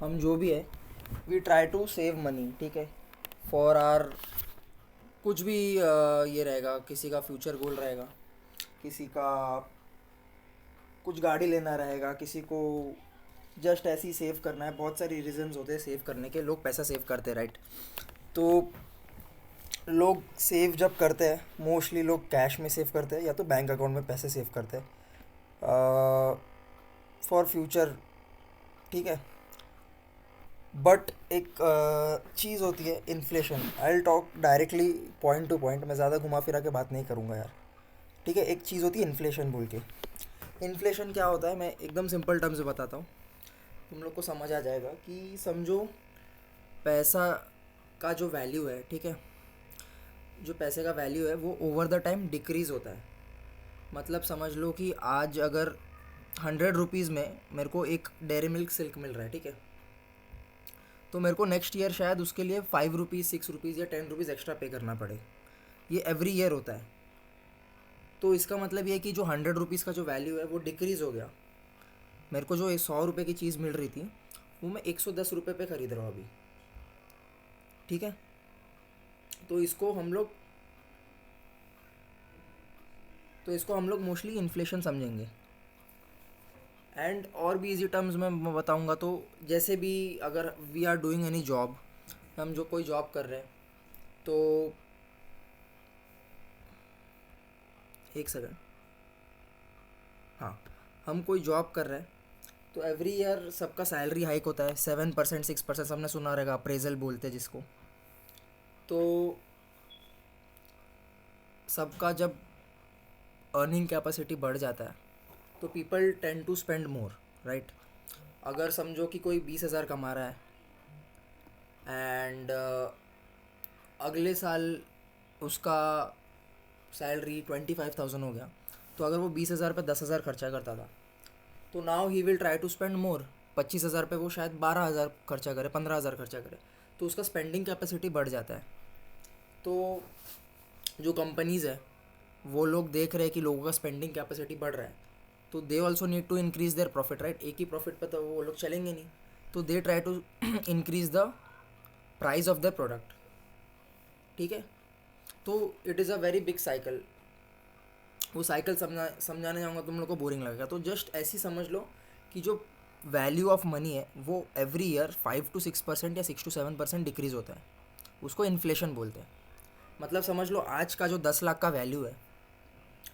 हम जो भी है, we try to save money, ठीक है, फॉर आर कुछ भी ये रहेगा, किसी का फ्यूचर गोल रहेगा, किसी का कुछ गाड़ी लेना रहेगा, किसी को जस्ट ऐसे ही सेव करना है। बहुत सारी रीजंस होते हैं सेव करने के, लोग पैसा सेव करते हैं, राइट। तो लोग सेव जब करते हैं, मोस्टली लोग कैश में सेव करते हैं या तो बैंक अकाउंट में पैसे सेव करते हैं फॉर फ्यूचर, ठीक है। बट एक चीज़ होती है inflation. I will talk directly point two point, मैं ज़्यादा घुमा फिरा के बात नहीं करूँगा यार, ठीक है। एक चीज़ होती है इन्फ्लेशन बोल के। इन्फ्लेशन क्या होता है, मैं एकदम सिंपल टर्म्स में बताता हूँ, तुम लोग को समझ आ जाएगा। कि समझो पैसा का जो वैल्यू है, ठीक है, जो पैसे का वैल्यू है वो ओवर द टाइम डिक्रीज़ होता है। मतलब समझ लो कि आज अगर 100 रुपीज़ में मेरे को एक डेयरी मिल्क सिल्क मिल रहा है, ठीक है, तो मेरे को नेक्स्ट ईयर शायद उसके लिए 5 रुपीज़, 6 रुपीज़ या 10 रुपीज़ एक्स्ट्रा पे करना पड़े। ये एवरी ईयर होता है। तो इसका मतलब ये है कि जो 100 रुपीज़ का जो वैल्यू है वो डिक्रीज़ हो गया। मेरे को जो 100 रुपये की चीज़ मिल रही थी वो मैं 110 रुपये पे ख़रीद रहा हूँ अभी, ठीक है। तो इसको हम लोग मोस्टली इन्फ्लेशन समझेंगे। एंड और भी इजी टर्म्स में बताऊंगा तो, जैसे भी अगर we are doing any job, हम जो कोई जॉब कर रहे हैं, तो एक सेकंड, हाँ, हम कोई जॉब कर रहे हैं तो एवरी ईयर सबका सैलरी हाइक होता है 7%, 6%, सबने सुना रहेगा, अप्रेजल बोलते हैं जिसको। तो सबका जब अर्निंग कैपेसिटी बढ़ जाता है तो people tend to spend more, right. अगर समझो कि कोई 20,000 कमा रहा है एंड अगले साल उसका सैलरी 25,000 हो गया, तो अगर वो 20,000 पे 10,000 खर्चा करता था, तो now he will try to spend more. 25,000 पे वो शायद 12,000 खर्चा करे, 15,000 खर्चा करे, तो उसका स्पेंडिंग कैपेसिटी बढ़ जाता है। तो जो कंपनीज़ है वो लोग देख रहे हैं कि लोगों का स्पेंडिंग कैपेसिटी बढ़ रहा है, तो they also need to increase their profit, right. एक ही प्रॉफिट पे तो वो लोग चलेंगे नहीं, तो they try to increase the price of the product, ठीक है। तो it is a very big cycle. वो साइकिल समझाने जाऊँगा तुम लोग को बोरिंग लगेगा, तो जस्ट ऐसी समझ लो कि जो वैल्यू ऑफ मनी है वो एवरी ईयर 5 to 6% या 6 to 7% डिक्रीज़ होता है। उसको इन्फ्लेशन बोलते हैं। मतलब समझ लो आज का जो 10 लाख का वैल्यू है,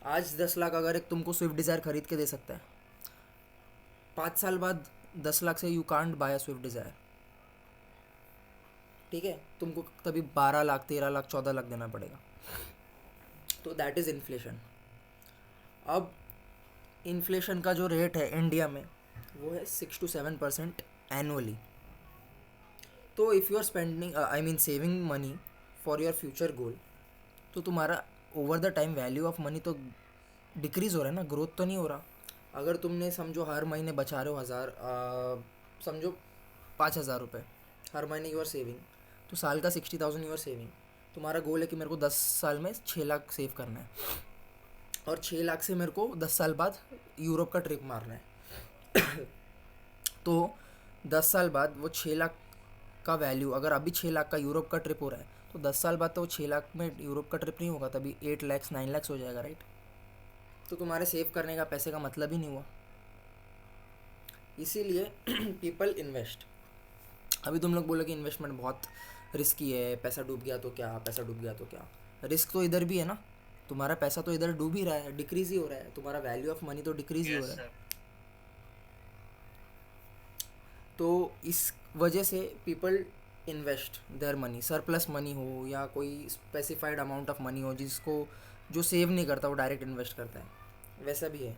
आज 10 लाख अगर एक तुमको स्विफ्ट डिज़ायर खरीद के दे सकता है, 5 साल बाद 10 लाख से you can't buy a Swift Dzire, ठीक है। तुमको तभी 12 लाख, 13 लाख, 14 लाख देना पड़ेगा। तो दैट इज़ इन्फ्लेशन। अब इन्फ्लेशन का जो रेट है इंडिया में वो है 6 to 7% एनुअली। तो if you are spending, I mean saving money for your future goal, तो तुम्हारा over the time value of money तो डिक्रीज़ हो रहा है ना, ग्रोथ तो नहीं हो रहा। अगर तुमने समझो हर महीने बचा रहे हो हज़ार, समझो 5,000 रुपये हर महीने यू आर सेविंग, तो साल का 60,000 यू आर सेविंग। तुम्हारा गोल है कि मेरे को 10 साल में 6 लाख सेव करना है, और 6 लाख से मेरे को 10 साल बाद यूरोप का ट्रिप मारना है। तो 10 साल बाद वो 6 लाख का वैल्यू, अगर अभी 6 लाख का यूरोप का ट्रिप हो रहा है, तो 10 साल बाद तो वो 6 लाख में यूरोप का ट्रिप नहीं होगा, तभी 8 लैक्स 9 लैक्स हो जाएगा, राइट। तो तुम्हारे सेव करने का पैसे का मतलब ही नहीं हुआ। इसीलिए पीपल इन्वेस्ट। अभी तुम लोग बोलो कि इन्वेस्टमेंट बहुत रिस्की है, पैसा डूब गया तो क्या, पैसा डूब गया तो क्या। रिस्क तो इधर भी है ना, तुम्हारा पैसा तो इधर डूब ही रहा है, डिक्रीज़ ही हो रहा है, तुम्हारा वैल्यू ऑफ मनी तो डिक्रीज़ ही हो यस रहा है। सर। तो इस वजह से people invest their money, surplus money हो या कोई स्पेसिफाइड अमाउंट ऑफ मनी हो, जिसको जो सेव नहीं करता वो डायरेक्ट इन्वेस्ट करता है, वैसा भी है।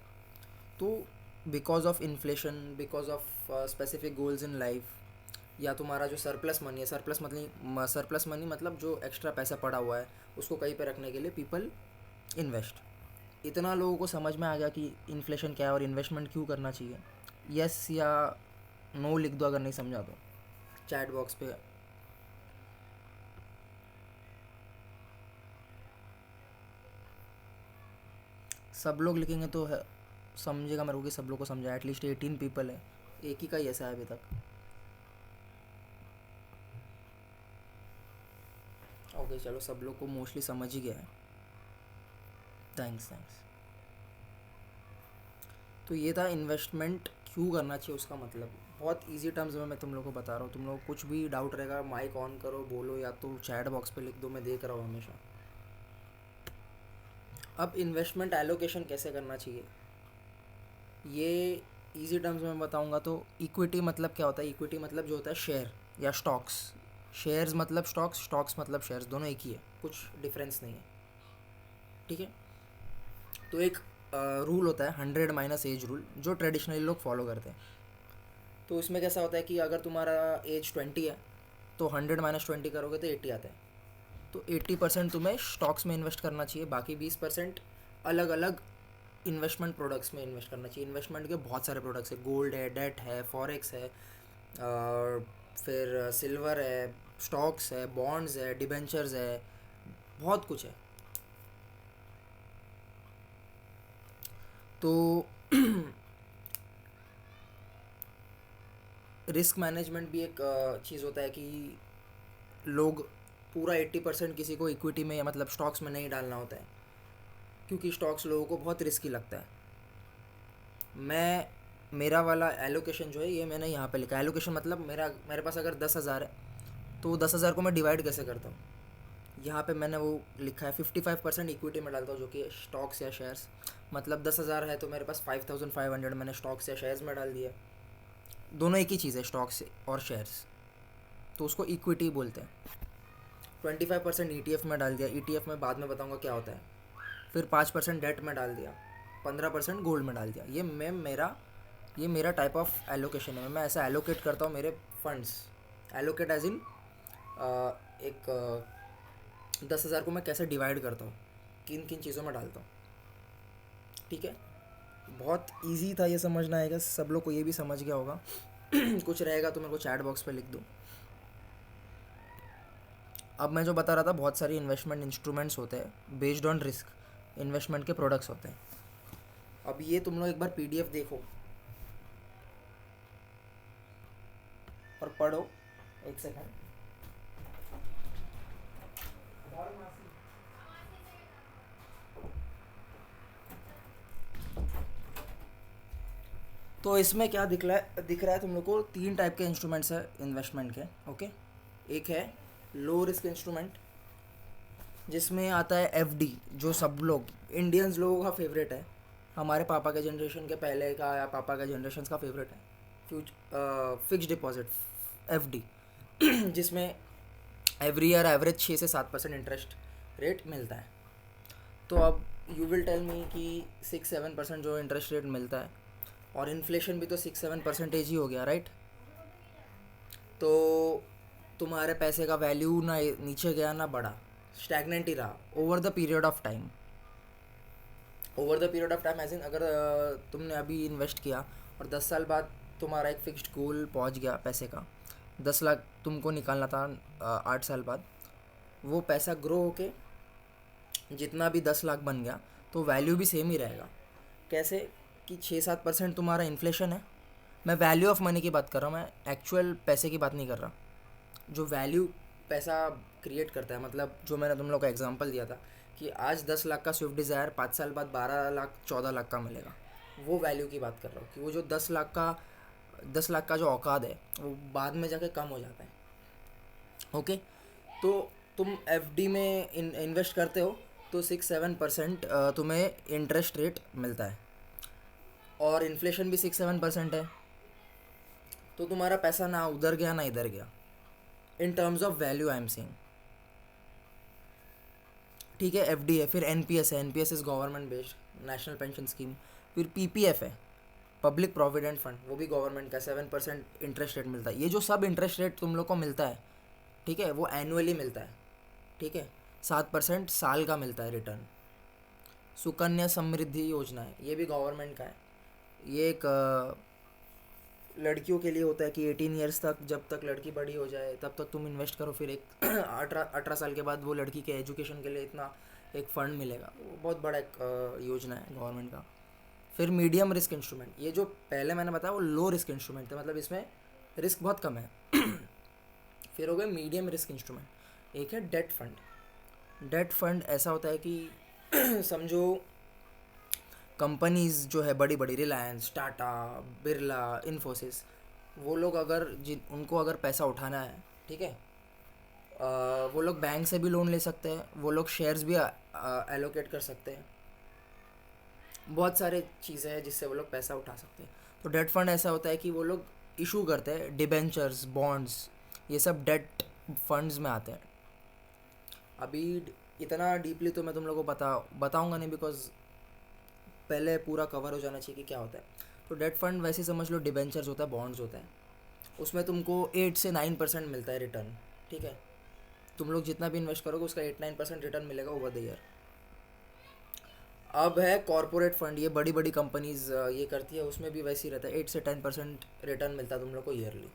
तो because of inflation, because of specific goals in life, या तुम्हारा जो सरप्लस मनी है, सरप्लस मनी मतलब जो एक्स्ट्रा पैसा पड़ा हुआ है उसको कहीं पे रखने के लिए पीपल इन्वेस्ट। इतना लोगों को समझ में आ गया कि इन्फ्लेशन क्या है और इन्वेस्टमेंट क्यों करना चाहिए। यस या नो लिख दो अगर नहीं समझा तो चैट बॉक्स पे। सब लोग लिखेंगे तो है, समझेगा मेरे को कि सब लोग को समझा। एटलीस्ट 18 पीपल है, एक ही का ही ऐसा है अभी तक। ओके चलो, सब लोग को मोस्टली समझ ही गया है। Thanks thanks. तो ये था इन्वेस्टमेंट क्यों करना चाहिए, उसका मतलब बहुत इजी टर्म्स में मैं तुम लोग को बता रहा हूँ। तुम लोग को कुछ भी डाउट रहेगा माइक ऑन करो, बोलो, या तो चैट बॉक्स पे लिख दो, मैं देख रहा हूँ हमेशा। अब इन्वेस्टमेंट एलोकेशन कैसे करना चाहिए, ये इजी टर्म्स में बताऊंगा। तो इक्विटी मतलब क्या होता है, इक्विटी मतलब जो होता है शेयर या स्टॉक्स। शेयर्स मतलब स्टॉक्स, स्टॉक्स मतलब शेयर्स, दोनों एक ही है, कुछ डिफरेंस नहीं है। ठीक है। तो एक रूल होता है 100 - एज रूल, जो ट्रेडिशनली लोग फॉलो करते हैं। तो इसमें कैसा होता है कि अगर तुम्हारा एज 20 है तो 100 - 20 करोगे तो 80 आता है। तो 80% तुम्हें स्टॉक्स में इन्वेस्ट करना चाहिए, बाकी 20% अलग अलग इन्वेस्टमेंट प्रोडक्ट्स में इन्वेस्ट करना चाहिए। इन्वेस्टमेंट के बहुत सारे प्रोडक्ट्स है, गोल्ड है, डेट है, फॉरेक्स है, और फिर सिल्वर है, स्टॉक्स है, बॉन्ड्स है, डिबेंचर्स है, बहुत कुछ है। तो रिस्क मैनेजमेंट भी एक चीज़ होता है कि लोग पूरा 80% किसी को इक्विटी में या मतलब स्टॉक्स में नहीं डालना होता है, क्योंकि स्टॉक्स लोगों को बहुत रिस्की लगता है। मैं मेरा वाला एलोकेशन जो है ये मैंने यहाँ पे लिखा है। एलोकेशन मतलब मेरे पास अगर 10,000 है तो 10,000 को मैं डिवाइड कैसे करता हूँ, यहाँ पे मैंने वो लिखा है 55% इक्विटी में डालता हूँ, जो कि स्टॉक्स या शेयर्स। मतलब 10,000 है तो मेरे पास 5,500 मैंने स्टॉक्स या शेयर्स में डाल दिया। दोनों एक ही चीज़ है, स्टॉक्स और शेयर्स, तो उसको इक्विटी बोलते हैं। 25% ETF में डाल दिया, ETF में बाद में बताऊँगा क्या होता है। फिर 5% डेट में डाल दिया, 15% गोल्ड में डाल दिया। ये मेरा टाइप ऑफ एलोकेशन है। मैं ऐसा एलोकेट करता हूँ मेरे फंड्स। एलोकेट एज इन एक 10,000 को मैं कैसे डिवाइड करता हूँ, किन किन चीज़ों में डालता हूँ। ठीक है, बहुत इजी था, ये समझना आएगा सब लोग को, ये भी समझ गया होगा। कुछ रहेगा तो मेरे को चैट बॉक्स पे लिख दो। अब मैं जो बता रहा था, बहुत सारी इन्वेस्टमेंट इंस्ट्रूमेंट्स होते हैं बेस्ड ऑन रिस्क, इन्वेस्टमेंट के प्रोडक्ट्स होते हैं। अब ये तुम लोग एक बार PDF देखो और पढ़ो। एक सेकंड। तो इसमें क्या दिख रहा है तुम लोग को, 3 टाइप के इंस्ट्रूमेंट्स है इन्वेस्टमेंट के। ओके, एक है लो रिस्क इंस्ट्रूमेंट, जिसमें आता है FD, जो सब लोग इंडियंस लोगों का फेवरेट है। हमारे पापा के जनरेशन के पहले का या पापा का जनरेशन का फेवरेट है। फिक्स डिपॉजिट, FD, जिसमें एवरी ईयर एवरेज 6 से 7% इंटरेस्ट रेट मिलता है। तो अब यू विल टेल मी कि 6-7% जो इंटरेस्ट रेट मिलता है, और इन्फ्लेशन भी तो 6-7% ही हो गया, राइट। तो तुम्हारे पैसे का वैल्यू ना नीचे गया ना बढ़ा, स्टैगनेंट ही रहा over the period of time. Over the period of time as in, अगर तुमने अभी इन्वेस्ट किया और 10 साल बाद तुम्हारा एक फिक्स्ड गोल पहुंच गया पैसे का, 10 लाख तुमको निकालना था 8 साल बाद, वो पैसा ग्रो होके जितना भी 10 लाख बन गया, तो वैल्यू भी सेम ही रहेगा। कैसे कि 6-7% तुम्हारा इन्फ्लेशन है। मैं वैल्यू ऑफ मनी की बात कर रहा हूँ, मैं एक्चुअल पैसे की बात नहीं कर रहा। जो वैल्यू पैसा क्रिएट करता है, मतलब जो मैंने तुम लोग का एग्जांपल दिया था कि आज 10 लाख का स्विफ्ट डिज़ायर 5 साल बाद 12 लाख 14 लाख का मिलेगा, वो वैल्यू की बात कर रहा हूँ। कि वो जो 10 लाख का जो औकात है वो बाद में जाके कम हो जाता है। ओके, तो तुम FD में इन्वेस्ट करते हो तो 6-7% तुम्हें इंटरेस्ट रेट मिलता है, और इन्फ्लेशन भी 6-7% है। तो तुम्हारा पैसा ना उधर गया ना इधर गया, in terms of value I am saying. ठीक है, FD है। फिर NPS है, NPS is government based national pension scheme. फिर PPF है, पब्लिक प्रोविडेंट फंड, वो भी गवर्नमेंट का, 7% इंटरेस्ट रेट मिलता है। ये जो सब इंटरेस्ट रेट तुम लोग को मिलता है, ठीक है, वो एनुअली मिलता है। ठीक है, 7% साल का मिलता है रिटर्न। सुकन्या समृद्धि योजना है, ये भी गवर्नमेंट का है। ये एक लड़कियों के लिए होता है कि 18 ईयर्स तक, जब तक लड़की बड़ी हो जाए तब तक तुम इन्वेस्ट करो, फिर एक 18 साल के बाद वो लड़की के एजुकेशन के लिए इतना एक फ़ंड मिलेगा। वो बहुत बड़ा एक योजना है गवर्नमेंट का। फिर मीडियम रिस्क इंस्ट्रूमेंट, ये जो पहले मैंने बताया वो लो रिस्क इंस्ट्रूमेंट थे, मतलब इसमें रिस्क बहुत कम है। फिर हो गए मीडियम रिस्क इंस्ट्रूमेंट। एक है डेट फंड। डेट फंड ऐसा होता है कि समझो कंपनीज जो है बड़ी बड़ी, रिलायंस, टाटा, बिरला, इन्फोसिस, वो लोग अगर जिन उनको अगर पैसा उठाना है, ठीक है, वो लोग बैंक से भी लोन ले सकते हैं, वो लोग शेयर्स भी एलोकेट कर सकते हैं, बहुत सारे चीज़ें हैं जिससे वो लोग पैसा उठा सकते हैं। तो डेट फंड ऐसा होता है कि वो लोग इशू करते हैं डिबेंचर्स, बॉन्ड्स, ये सब डेट फंड्स में आते हैं। अभी इतना डीपली तो मैं तुम लोगों को बताऊंगा नहीं, बिकॉज पहले पूरा कवर हो जाना चाहिए कि क्या होता है। तो डेट फंड वैसे समझ लो डिबेंचर्स होता है, बॉन्ड्स होता है, उसमें तुमको 8 से 9% मिलता है रिटर्न, ठीक है। तुम लोग जितना भी इन्वेस्ट करोगे उसका 8-9% रिटर्न मिलेगा ओवर द ईयर। अब है कॉरपोरेट फंड, ये बड़ी बड़ी कंपनीज ये करती है, उसमें भी वैसे ही रहता है, 8 से 10% रिटर्न मिलता है तुम लोग को yearly.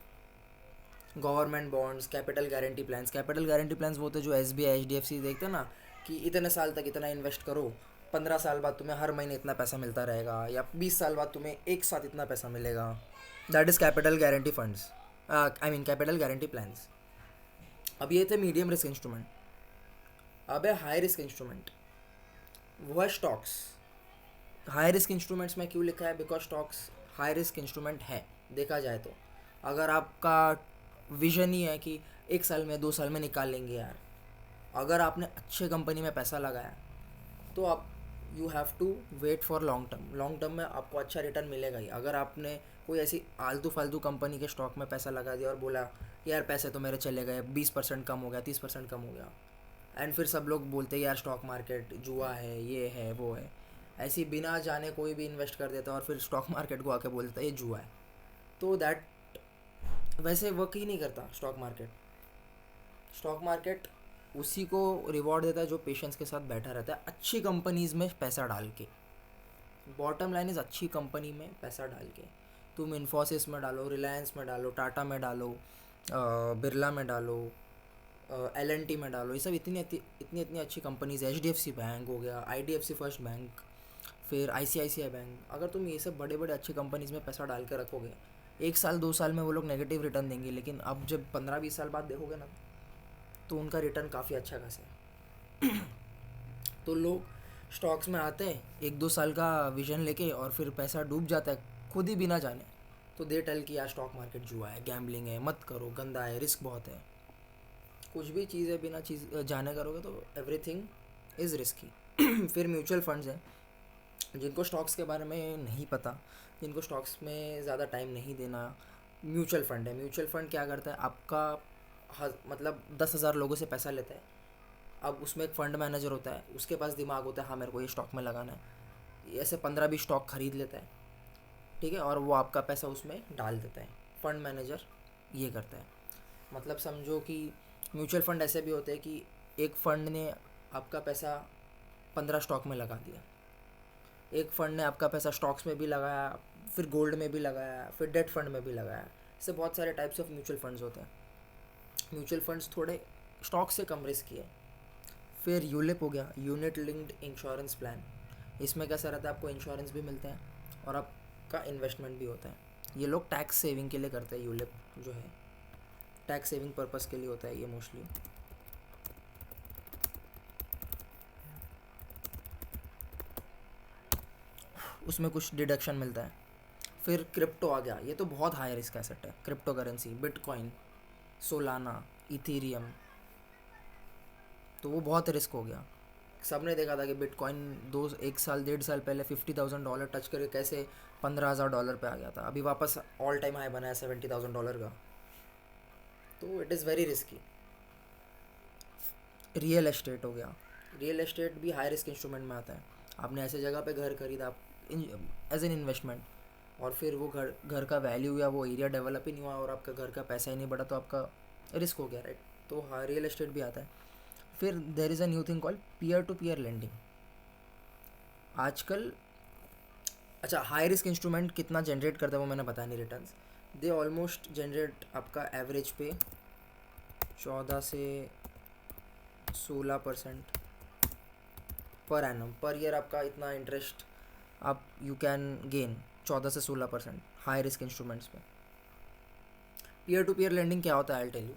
Government bonds, capital guarantee plans, capital guarantee plans वो होते हैं जो SBI, HDFC देखते हैं ना, कि इतने साल तक इतना इन्वेस्ट करो, 15 साल बाद तुम्हें हर महीने इतना पैसा मिलता रहेगा, या 20 साल बाद तुम्हें एक साथ इतना पैसा मिलेगा। That is capital guarantee funds, I mean capital guarantee plans. अब ये थे मीडियम रिस्क इंस्ट्रूमेंट। अब है हाई रिस्क इंस्ट्रूमेंट, वो है स्टॉक्स। हाई रिस्क इंस्ट्रूमेंट्स में क्यों लिखा है, because stocks high risk instrument है देखा जाए तो। अगर आपका विजन ही है कि 1 साल में 2 साल में निकाल लेंगे यार, अगर आपने अच्छे कंपनी में पैसा लगाया तो आप you have to wait for long term. Long term में आपको अच्छा रिटर्न मिलेगा ही। अगर आपने कोई ऐसी आलतू फालतू कंपनी के स्टॉक में पैसा लगा दिया और बोला यार पैसे तो मेरे चले गए, 20% कम हो गया, 30% कम हो गया, एंड फिर सब लोग बोलते हैं यार स्टॉक मार्केट जुआ है, ये है वो है, ऐसी बिना जाने कोई भी इन्वेस्ट कर देता है और फिर स्टॉक मार्केट को आके बोलता है ये जुआ है, तो दैट वैसे वर्क ही नहीं करता स्टॉक मार्केट। स्टॉक मार्केट उसी को रिवॉर्ड देता है जो पेशेंस के साथ बैठा रहता है अच्छी कंपनीज में पैसा डाल के। बॉटम लाइन इज़ अच्छी कंपनी में पैसा डाल के। तुम इन्फोसिस में डालो, रिलायंस में डालो, टाटा में डालो, बिरला में डालो, L&T में डालो, ये सब इतनी इतनी इतनी अच्छी कंपनीज है। HDFC बैंक हो गया, IDFC फर्स्ट बैंक, फिर ICICI बैंक। अगर तुम ये सब बड़े बड़े अच्छे कंपनीज में पैसा डाल के रखोगे, 1 साल 2 साल में वो लोग नेगेटिव रिटर्न देंगे, लेकिन अब जब 15-20 साल बाद देखोगे ना तो उनका रिटर्न काफ़ी अच्छा खासा है। तो लोग स्टॉक्स में आते हैं 1-2 साल का विजन लेके और फिर पैसा डूब जाता है खुद ही बिना जाने। तो दे टेल कि यार स्टॉक मार्केट जुआ है, गैम्बलिंग है, मत करो, गंदा है, रिस्क बहुत है। कुछ भी चीज़ है बिना चीज़ जाने करोगे तो एवरीथिंग इज़ रिस्की। फिर म्यूचुअल फंड्स हैं, जिनको स्टॉक्स के बारे में नहीं पता, जिनको स्टॉक्स में ज़्यादा टाइम नहीं देना। म्यूचुअल फंड है, म्यूचुअल फंड क्या करता है, आपका मतलब 10,000 लोगों से पैसा लेता है। अब उसमें एक फ़ंड मैनेजर होता है, उसके पास दिमाग होता है हाँ मेरे को ये स्टॉक में लगाना है, ऐसे 15-20 स्टॉक खरीद लेता है, ठीक है, और वो आपका पैसा उसमें डाल देता है। फंड मैनेजर ये करता है। मतलब समझो कि म्यूचुअल फंड ऐसे भी होते हैं कि एक फ़ंड ने आपका पैसा 15 स्टॉक में लगा दिया, एक फ़ंड ने आपका पैसा स्टॉक्स में भी लगाया, फिर गोल्ड में भी लगाया, फिर डेट फंड में भी लगाया। इससे बहुत सारे टाइप्स ऑफ म्यूचुअल फंड्स होते हैं। म्यूचुअल फंड्स थोड़े स्टॉक से कम रिस्की है। फिर यूलिप हो गया, यूनिट लिंक्ड इंश्योरेंस प्लान। इसमें कैसा रहता है, आपको इंश्योरेंस भी मिलता है और आपका इन्वेस्टमेंट भी होता है। ये लोग टैक्स सेविंग के लिए करते हैं, यूलिप जो है टैक्स सेविंग पर्पस के लिए होता है ये मोस्टली। उसमें कुछ डिडक्शन मिलता है। फिर क्रिप्टो आ गया, ये तो बहुत हाई रिस्क एसेट है। Crypto currency, bitcoin, Solana, Ethereum, तो वो बहुत रिस्क हो गया। सबने देखा था कि बिटकॉइन 1 साल 1.5 साल पहले $50,000 टच करके कैसे $15,000 पे आ गया था। अभी वापस ऑल टाइम हाई बना है $70,000 का। तो it is very risky. Real estate हो गया, रियल एस्टेट भी हाई रिस्क इंस्ट्रूमेंट में आता है। आपने ऐसे जगह पे घर खरीदा एज एन इन्वेस्टमेंट, और फिर वो घर का वैल्यू या वो एरिया डेवलप ही नहीं हुआ और आपका घर का पैसा ही नहीं बढ़ा, तो आपका रिस्क हो गया, राइट। तो हाँ, रियल एस्टेट भी आता है। फिर there is a new thing called peer to peer lending आजकल। अच्छा, हाई रिस्क इंस्ट्रूमेंट कितना जनरेट करता है वो मैंने बताया नहीं, रिटर्न्स दे ऑलमोस्ट जनरेट आपका एवरेज पे 14 से 16% पर एनम पर ईयर। आपका इतना इंटरेस्ट आप यू कैन गेन 14 से 16% हाई रिस्क इंस्ट्रूमेंट्स पे। पीयर टू पीयर लेंडिंग क्या होता है, आई टेल यू।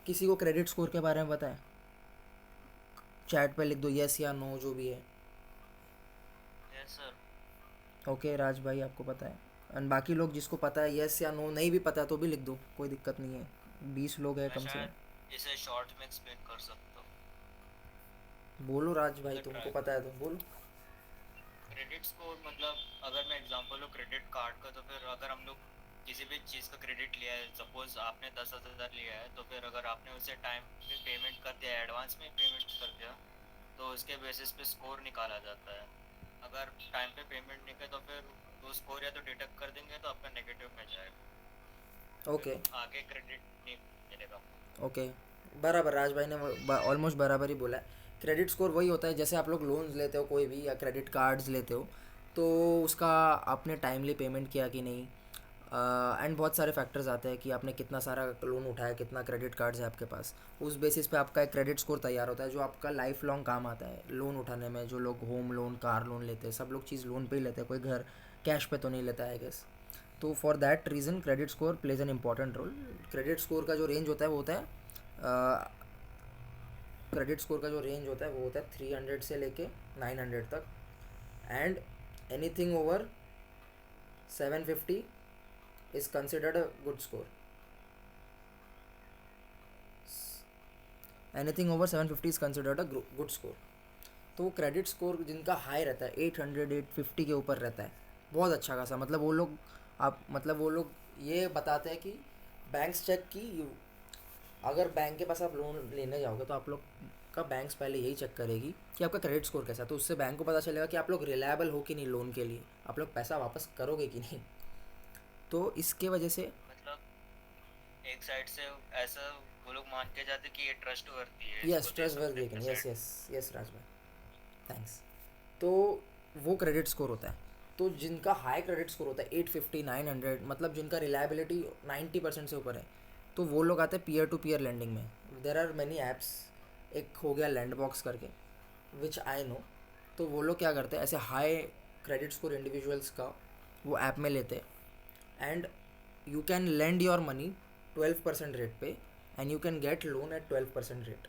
किसी को क्रेडिट स्कोर के बारे में पता है? चैट पे लिख दो यस या नो जो भी है। Yes sir. ओके राज भाई आपको पता है। एंड बाकी लोग जिसको पता है यस या नो, नहीं भी पता है तो भी लिख दो, कोई दिक्कत नहीं है, 20 लोग हैं मैं कम से कम। शायद इसे शॉर्ट में एक्सप्लेन कर सकता हूँ। बोलो राज भाई, मतलब तुमको ट्राई। पता है तो बोलो। क्रेडिट स्कोर मतलब, अगर मैं एग्जांपल लूँ क्रेडिट कार्ड का, तो फिर अगर हम लोग किसी भी चीज़ का क्रेडिट लिया है, सपोज आपने 10,000 लिया है, तो फिर अगर आपने उसे टाइम पे पेमेंट कर दिया, एडवांस में पेमेंट कर दिया, तो उसके बेसिस पे स्कोर निकाला जाता है। अगर टाइम पे पेमेंट नहीं किया तो फिर वो स्कोर या तो डिडक्ट कर देंगे तो आपका नेगेटिव में जाएगा, फिर ओके। आगे क्रेडिट नहीं मिलेगा आपको। ओके, बराबर, राज भाई ने ऑलमोस्ट बराबर ही बोला है। क्रेडिट स्कोर वही होता है जैसे आप लोग लोन्स लेते हो कोई भी या क्रेडिट कार्ड्स लेते हो, तो उसका आपने टाइमली पेमेंट किया कि नहीं, एंड बहुत सारे फैक्टर्स आते हैं कि आपने कितना सारा लोन उठाया, कितना क्रेडिट कार्ड्स है आपके पास। उस बेसिस पे आपका एक क्रेडिट स्कोर तैयार होता है जो आपका लाइफ लॉन्ग काम आता है लोन उठाने में। जो लोग होम लोन, कार लोन लेते हैं, सब लोग चीज़ लोन पे ही लेते हैं, कोई घर कैश पे तो नहीं लेता है, आई गेस। तो for that reason credit score plays an important role. Credit score का जो रेंज होता है वो होता है, क्रेडिट स्कोर का जो रेंज होता है वो होता है 300 से लेके 900 तक। And anything over 750 is considered a good score. Anything over 750 is considered a good score. तो वो क्रेडिट स्कोर जिनका हाई रहता है 800 850 के ऊपर रहता है, बहुत अच्छा खासा, मतलब वो लोग, आप मतलब वो लोग ये बताते हैं कि बैंक्स चेक की अगर बैंक के पास आप लोन लेने जाओगे तो आप लोग का बैंक्स पहले यही चेक करेगी कि आपका क्रेडिट स्कोर कैसा है, तो उससे बैंक को पता चलेगा कि आप लोग रिलायबल हो कि नहीं लोन के लिए, आप लोग पैसा वापस करोगे कि नहीं। तो इसके वजह से, मतलब एक साइड से ऐसा वो लोग मान के जाते कि ये ट्रस्ट वर्दी है, यस इसको दे ट्रस्ट वर्दी सकते है हैं कि अपने नहीं, यस साइड। यस यस राज भाई, थैंक्स। तो वो क्रेडिट स्कोर होता है। तो जिनका हाई क्रेडिट स्कोर होता है 850 900, मतलब जिनका रिलायबिलिटी 90% से ऊपर है, तो वो लोग आते हैं पीयर टू पीयर लेंडिंग में। देर आर मैनी ऐप्स, एक हो गया लैंड बॉक्स करके, विच आई नो। तो वो लोग क्या करते हैं, ऐसे हाई क्रेडिट स्कोर इंडिविजुअल्स का वो ऐप में लेते हैं, and you can lend your money 12% rate पे, and you can get loan at 12% rate.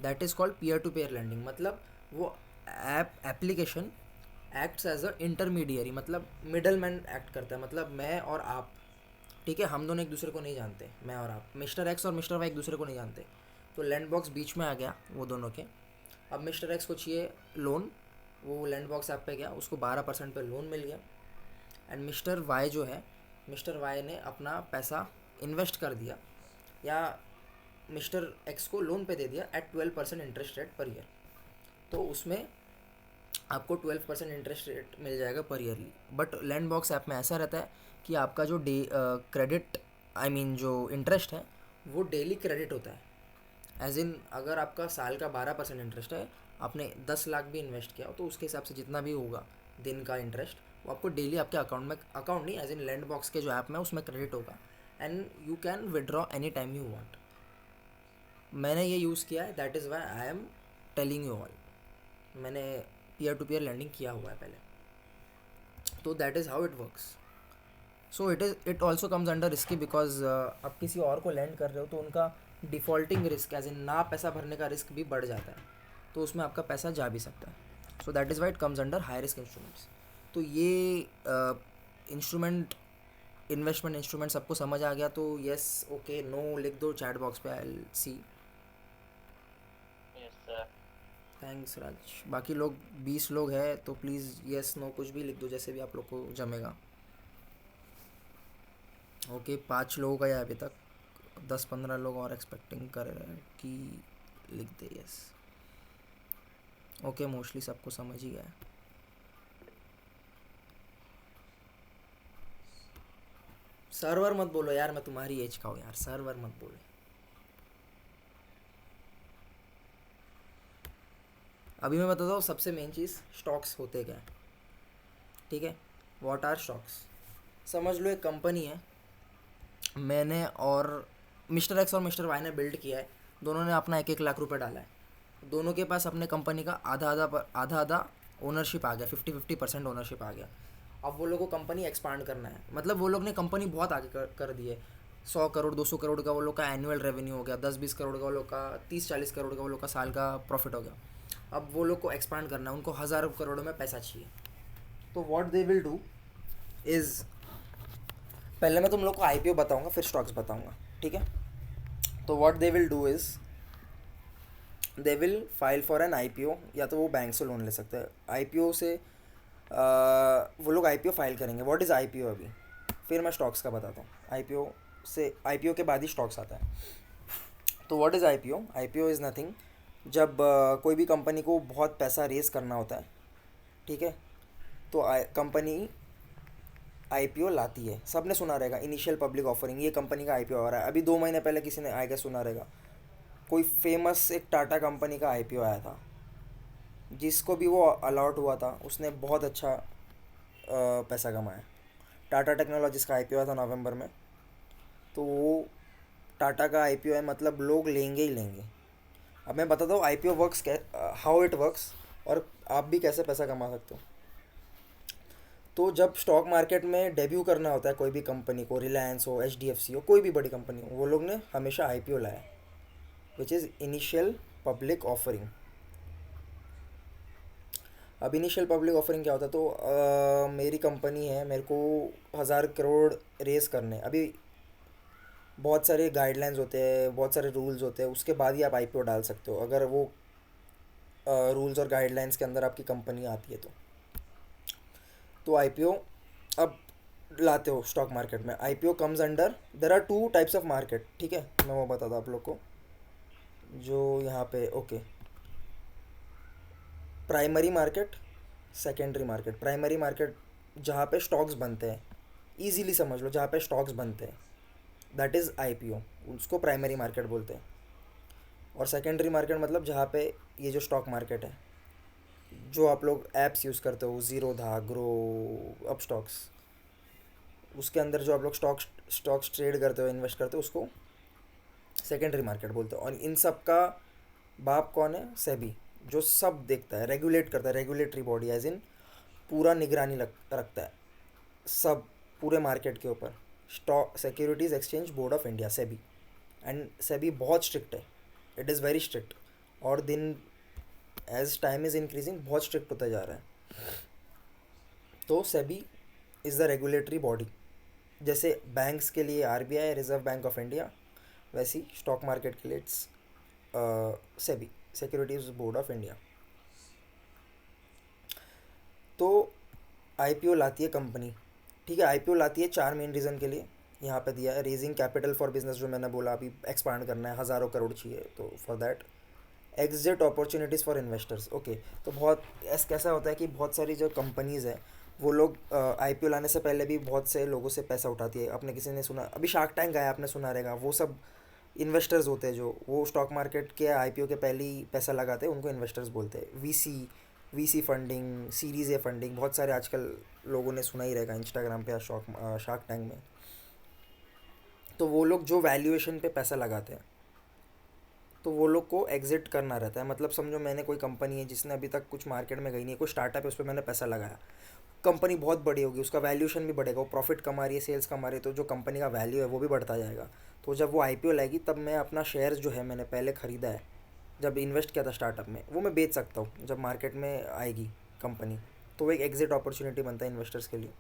That is called peer to peer lending. मतलब वो app application acts as a intermediary, मतलब middle man act करता है, मतलब मैं और आप, ठीक है, हम दोनों एक दूसरे को नहीं जानते, मैं और आप, मिस्टर एक्स और मिस्टर वाई एक दूसरे को नहीं जानते। तो लैंड बॉक्स बीच में आ गया वो दोनों के। अब मिस्टर एक्स को चाहिए लोन, वो लैंड बॉक्स ऐप पे गया, उसको 12% पे लोन मिल गया। एंड मिस्टर वाई जो है, मिस्टर वाई ने अपना पैसा इन्वेस्ट कर दिया, या मिस्टर एक्स को लोन पे दे दिया at 12% interest rate per year. तो उसमें आपको 12% इंटरेस्ट रेट मिल जाएगा per yearly. But Lendbox app में ऐसा रहता है कि आपका जो डे क्रेडिट, आई मीन जो इंटरेस्ट है, वो डेली क्रेडिट होता है। एज इन अगर आपका साल का 12% इंटरेस्ट है, आपने 10 लाख भी इन्वेस्ट किया हो, तो उसके हिसाब से जितना भी होगा दिन का इंटरेस्ट, वो आपको डेली आपके अकाउंट में, अकाउंट नहीं, एज इन लैंड बॉक्स के जो ऐप में उसमें क्रेडिट होगा। And you can withdraw any time you want. मैंने ये यूज़ किया है, that is why I am telling you all. मैंने पीयर टू पीयर लैंडिंग किया हुआ है पहले। तो that is how it works. So it also comes under risky, because आप किसी और को लैंड कर रहे हो तो उनका डिफ़ॉल्टिंग रिस्क, एज इन ना पैसा भरने का रिस्क भी बढ़ जाता है, तो उसमें आपका पैसा जा भी सकता है। So that is why it comes under high risk instruments. तो ये इंस्ट्रूमेंट, इन्वेस्टमेंट इंस्ट्रूमेंट सबको समझ आ गया तो यस ओके नो लिख दो चैट बॉक्स पे, I see. Yes sir. Thanks Raj. बाकी लोग 20 लोग हैं तो प्लीज़ यस नो कुछ भी लिख दो, जैसे भी आप लोग को जमेगा। ओके, 5 लोगों का है अभी तक, 10 15 लोग और एक्सपेक्टिंग कर रहे हैं कि लिख दे यस। ओके, मोस्टली सबको समझ ही गया है। सर्वर मत बोलो यार, मैं तुम्हारी एज का हूँ यार, सर्वर मत बोलो। अभी मैं बताता हूँ सबसे मेन चीज़, स्टॉक्स होते क्या है, ठीक है। What are stocks? समझ लो एक कंपनी है, मैंने और मिस्टर एक्स और मिस्टर वाई ने बिल्ड किया है, दोनों ने अपना 1 1 लाख रुपए डाला है, दोनों के पास अपने कंपनी का आधा आधा ओनरशिप आ गया, 50 50% ओनरशिप आ गया। अब वो लोग को कंपनी एक्सपांड करना है, मतलब वो लोग ने कंपनी बहुत आगे कर दी है, 100 करोड़ 200 करोड़ का वो लोग का एनुअल रेवेन्यू हो गया, 10-20 करोड़ का वो लोग का, 30-40 करोड़ का वो लोग का साल का प्रॉफिट हो गया। अब वो लोग को एक्सपांड करना है, उनको हज़ारों करोड़ों में पैसा चाहिए। तो what they will do is, पहले मैं तुम लोग को आईपीओ बताऊंगा फिर स्टॉक्स बताऊंगा, ठीक है। तो what they will do is they will file for an IPO, या तो वो बैंक से लोन ले सकते हैं। आईपीओ से वो लोग आईपीओ फाइल करेंगे। व्हाट इज़ आईपीओ अभी, फिर मैं स्टॉक्स का बताता हूँ। आईपीओ से, आईपीओ के बाद ही स्टॉक्स आता है। तो what is IPO, IPO is nothing, जब कोई भी कंपनी को बहुत पैसा रेस करना होता है, ठीक है, तो कंपनी आईपीओ लाती है। सब ने सुना रहेगा इनिशियल पब्लिक ऑफरिंग, ये कंपनी का आईपीओ आ रहा है। अभी 2 महीने पहले किसी ने आएगा सुना रहेगा, कोई फेमस एक टाटा कंपनी का आईपीओ आया था, जिसको भी वो अलॉट हुआ था उसने बहुत अच्छा पैसा कमाया। टाटा टेक्नोलॉजीज़ का आईपीओ आया था नवंबर में, तो वो टाटा का आईपीओ है, मतलब लोग लेंगे ही लेंगे। अब मैं बताता हूँ IPO works, how it works, और आप भी कैसे पैसा कमा सकते हो। तो जब स्टॉक मार्केट में डेब्यू करना होता है कोई भी कंपनी को, रिलायंस हो, एचडीएफसी हो, कोई भी बड़ी कंपनी हो, वो लोग ने हमेशा आईपीओ लाया, which is initial public offering. अब इनिशियल पब्लिक ऑफरिंग क्या होता है, तो मेरी कंपनी है, मेरे को 1,000 करोड़ रेस करने, अभी बहुत सारे गाइडलाइंस होते हैं, बहुत सारे रूल्स होते हैं, उसके बाद ही आप आईपीओ डाल सकते हो, अगर वो रूल्स और गाइडलाइंस के अंदर आपकी कंपनी आती है तो आईपीओ अब लाते हो स्टॉक मार्केट में। IPO comes under, there are 2 types of market, ठीक है, मैं वो बताता हूँ आप लोग को जो यहाँ पे, okay. Primary market, secondary market. Primary market जहाँ पे स्टॉक्स बनते हैं, इजीली समझ लो, जहाँ पे स्टॉक्स बनते हैं, दैट इज़ आईपीओ, उसको प्राइमरी मार्केट बोलते हैं। और सेकेंडरी मार्केट मतलब जहाँ पे ये जो स्टॉक मार्केट है, जो आप लोग ऐप्स यूज़ करते हो, ज़ीरोधा, ग्रो, अप स्टॉक्स, उसके अंदर जो आप लोग स्टॉक्स ट्रेड करते हो, इन्वेस्ट करते हो, उसको सेकेंडरी मार्केट बोलते हो। और इन सब का बाप कौन है, सेबी, जो सब देखता है, रेगुलेट करता है, रेगुलेटरी बॉडी, एज इन पूरा निगरानी रखता है सब पूरे मार्केट के ऊपर। Stock securities exchange board of India, SEBI. And SEBI बहुत स्ट्रिक्ट है, इट इज़ वेरी स्ट्रिक्ट, और दिन एज टाइम इज़ इंक्रीजिंग बहुत स्ट्रिक्ट होता जा रहा है। तो SEBI is the regulatory body. जैसे बैंक्स के लिए RBI, reserve bank of India, वैसी स्टॉक मार्केट के लिए it's SEBI, securities board of India. तो आईपीओ लाती है कंपनी, ठीक है। आईपीओ लाती है 4 मेन रीज़न के लिए, यहाँ पे दिया है। रेजिंग कैपिटल फॉर बिजनेस, जो मैंने बोला अभी, एक्सपांड करना है, 1,000 करोड़ चाहिए, तो for that. Exit opportunities for investors, okay. तो बहुत ऐसा कैसा होता है कि बहुत सारी जो कंपनीज़ हैं, वो लोग आईपीओ लाने से पहले भी बहुत से लोगों से पैसा उठाती है। आपने किसी ने सुना, अभी शार्क टैंक आया, आपने सुना रहेगा, वो सब इन्वेस्टर्स होते हैं, जो वो स्टॉक मार्केट के आईपीओ के पहले ही पैसा लगाते हैं, उनको इन्वेस्टर्स बोलते हैं। VC funding, series A funding, बहुत सारे आजकल लोगों ने सुना ही रहेगा इंस्टाग्राम पे या शार्क टैंक में। तो वो लोग जो वैल्यूएशन पे पैसा लगाते हैं, तो वो लोग को एग्जिट करना रहता है। मतलब समझो मैंने कोई कंपनी है जिसने अभी तक कुछ मार्केट में गई नहीं है, कोई स्टार्टअप है, उस पर मैंने पैसा लगाया, कंपनी बहुत बड़ी होगी, उसका वैल्यूएशन भी बढ़ेगा, वो प्रॉफिट कमा रही है, सेल्स कमा रही है, तो जो कंपनी का वैल्यू है वो भी बढ़ता जाएगा। तो जब वो आईपीओ लाएगी, तब मैं अपना शेयर्स जो है मैंने पहले ख़रीदा है, जब इन्वेस्ट किया था स्टार्टअप में, वो मैं बेच सकता हूँ जब मार्केट में आएगी कंपनी। तो वो एक एग्जिट अपॉर्चुनिटी बनता है इन्वेस्टर्स के लिए,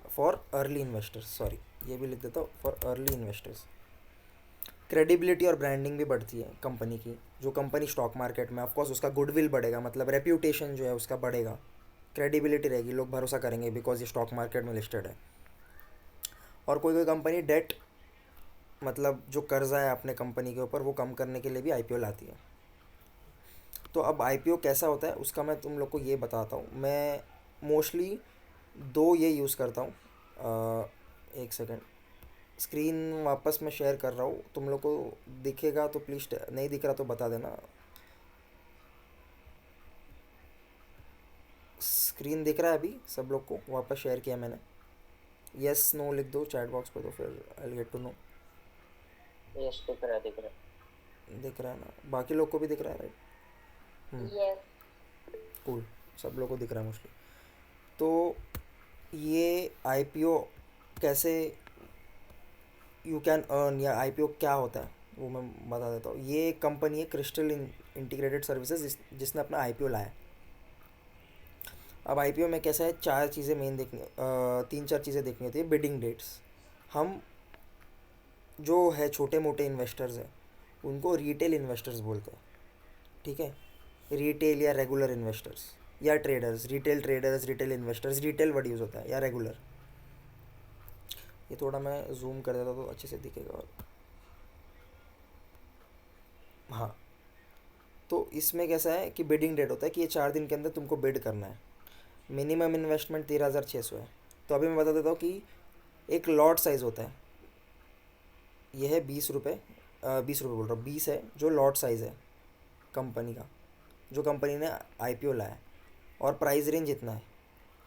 फॉर अर्ली इन्वेस्टर्स, सॉरी ये भी लिख देता हूँ, फॉर अर्ली इन्वेस्टर्स। क्रेडिबिलिटी और ब्रांडिंग भी बढ़ती है कंपनी की। जो कंपनी स्टॉक मार्केट में, ऑफकोर्स उसका गुडविल बढ़ेगा, मतलब रेप्यूटेशन जो है उसका बढ़ेगा, क्रेडिबिलिटी रहेगी, लोग भरोसा करेंगे बिकॉज ये स्टॉक मार्केट में लिस्टेड है। और कोई कोई कंपनी डेट, मतलब जो कर्जा है अपने कंपनी के ऊपर, वो कम करने के लिए भी आईपीओ लाती है। तो अब आईपीओ कैसा होता है उसका मैं तुम लोग को ये बताता हूँ। मैं मोस्टली दो ये यूज़ करता हूँ। एक सेकेंड, स्क्रीन वापस मैं शेयर कर रहा हूँ, तुम लोग को दिखेगा तो प्लीज़, नहीं दिख रहा तो बता देना। स्क्रीन दिख रहा है अभी सब लोग को, वापस शेयर किया मैंने। यस नो लिख दो चैट बॉक्स पे, तो फिर I get to know. Yes, दिख रहा है, दिख रहा दिख रहा है ना, बाकी लोग को भी दिख रहा है, राइट? है। यस। कूल, सब लोग को दिख रहा है मोस्टली। तो ये आईपीओ कैसे यू कैन अर्न, या आईपीओ क्या होता है वो मैं बता देता हूँ। ये एक कंपनी है क्रिस्टल इंटीग्रेटेड सर्विसेज, जिसने अपना आईपीओ लाया। अब आईपीओ में कैसा है, चार चीज़ें मेन देखनी, तीन चार चीज़ें देखनी होती है। बिडिंग डेट्स, हम जो है छोटे मोटे इन्वेस्टर्स हैं उनको रिटेल इन्वेस्टर्स बोलते हैं, ठीक है। रिटेल या रेगुलर इन्वेस्टर्स या traders, retail traders, retail investors, retail word use होता है, या रेगुलर। ये थोड़ा मैं जूम कर देता तो अच्छे से दिखेगा। और हाँ, तो इसमें कैसा है कि बिडिंग डेट होता है कि ये 4 दिन के अंदर तुमको बिड करना है। मिनिमम इन्वेस्टमेंट 13,600 है। तो अभी मैं बता देता हूँ कि एक लॉट साइज़ होता है, ये है 20 रुपये, 20 रुपये बोल रहा हूँ, 20 है जो लॉट साइज़ है कंपनी का, जो कंपनी ने आईपीओ लाया है, और प्राइस रेंज इतना है।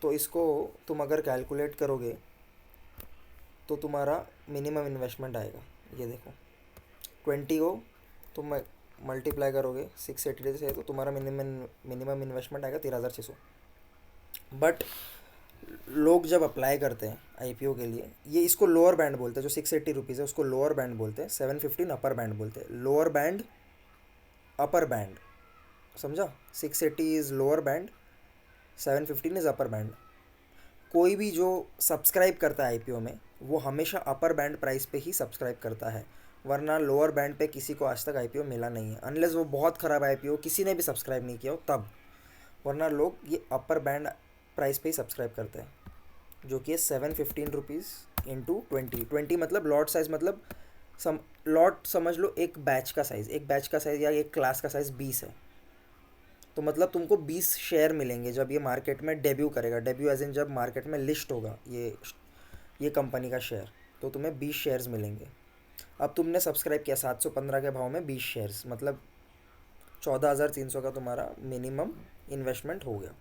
तो इसको तुम अगर कैलकुलेट करोगे तो तुम्हारा मिनिमम इन्वेस्टमेंट आएगा, ये देखो 20 को तुम मल्टीप्लाई करोगे 680 से, तो तुम्हारा मिनिमम इन्वेस्टमेंट आएगा 13,600। बट लोग जब अप्लाई करते हैं आईपीओ के लिए, ये इसको लोअर बैंड बोलते हैं, जो 680 रुपीज़ है उसको लोअर बैंड बोलते हैं, 715 अपर बैंड बोलते हैं। लोअर बैंड, अपर बैंड, समझा? 680 is lower band, 715 is upper band. कोई भी जो सब्सक्राइब करता है आईपीओ में, वो हमेशा अपर बैंड प्राइस पे ही सब्सक्राइब करता है, वरना लोअर बैंड पे किसी को आज तक आईपीओ मिला नहीं है, अनलेस वो बहुत ख़राब आईपीओ किसी ने भी सब्सक्राइब नहीं किया हो तब। वरना लोग ये अपर बैंड प्राइस पे ही सब्सक्राइब करते हैं, जो कि है 715 रुपीज़ इंटू 20। मतलब लॉट साइज़, मतलब लॉट समझ लो एक बैच का साइज़, एक बैच का साइज़ या एक क्लास का साइज़ 20 है। तो मतलब तुमको 20 शेयर मिलेंगे जब ये मार्केट में डेब्यू करेगा। डेब्यू एज इन जब मार्केट में लिस्ट होगा ये कंपनी का शेयर, तो तुम्हें 20 शेयर्स मिलेंगे। अब तुमने सब्सक्राइब किया 715 के भाव में 20 शेयर्स, मतलब 14,300 का तुम्हारा मिनिमम इन्वेस्टमेंट हो गया।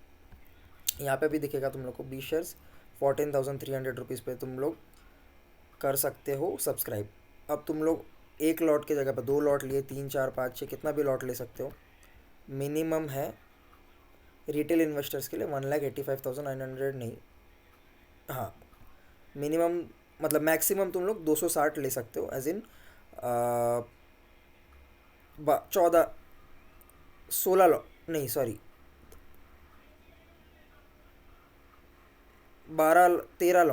यहाँ पे भी दिखेगा तुम लोग को 20 शेयर्स 14,300 रुपीज़ पे तुम लोग कर सकते हो सब्सक्राइब। अब तुम लोग एक लॉट की जगह पर 2 लॉट लिए, 3 4 5 6 कितना भी लॉट ले सकते हो। मिनिमम है रिटेल इन्वेस्टर्स के लिए 1,85,900, नहीं, हाँ, मिनिमम मतलब मैक्सिमम तुम लोग 260 ले सकते हो, एज इन 14 16 लॉट, नहीं सॉरी 12-13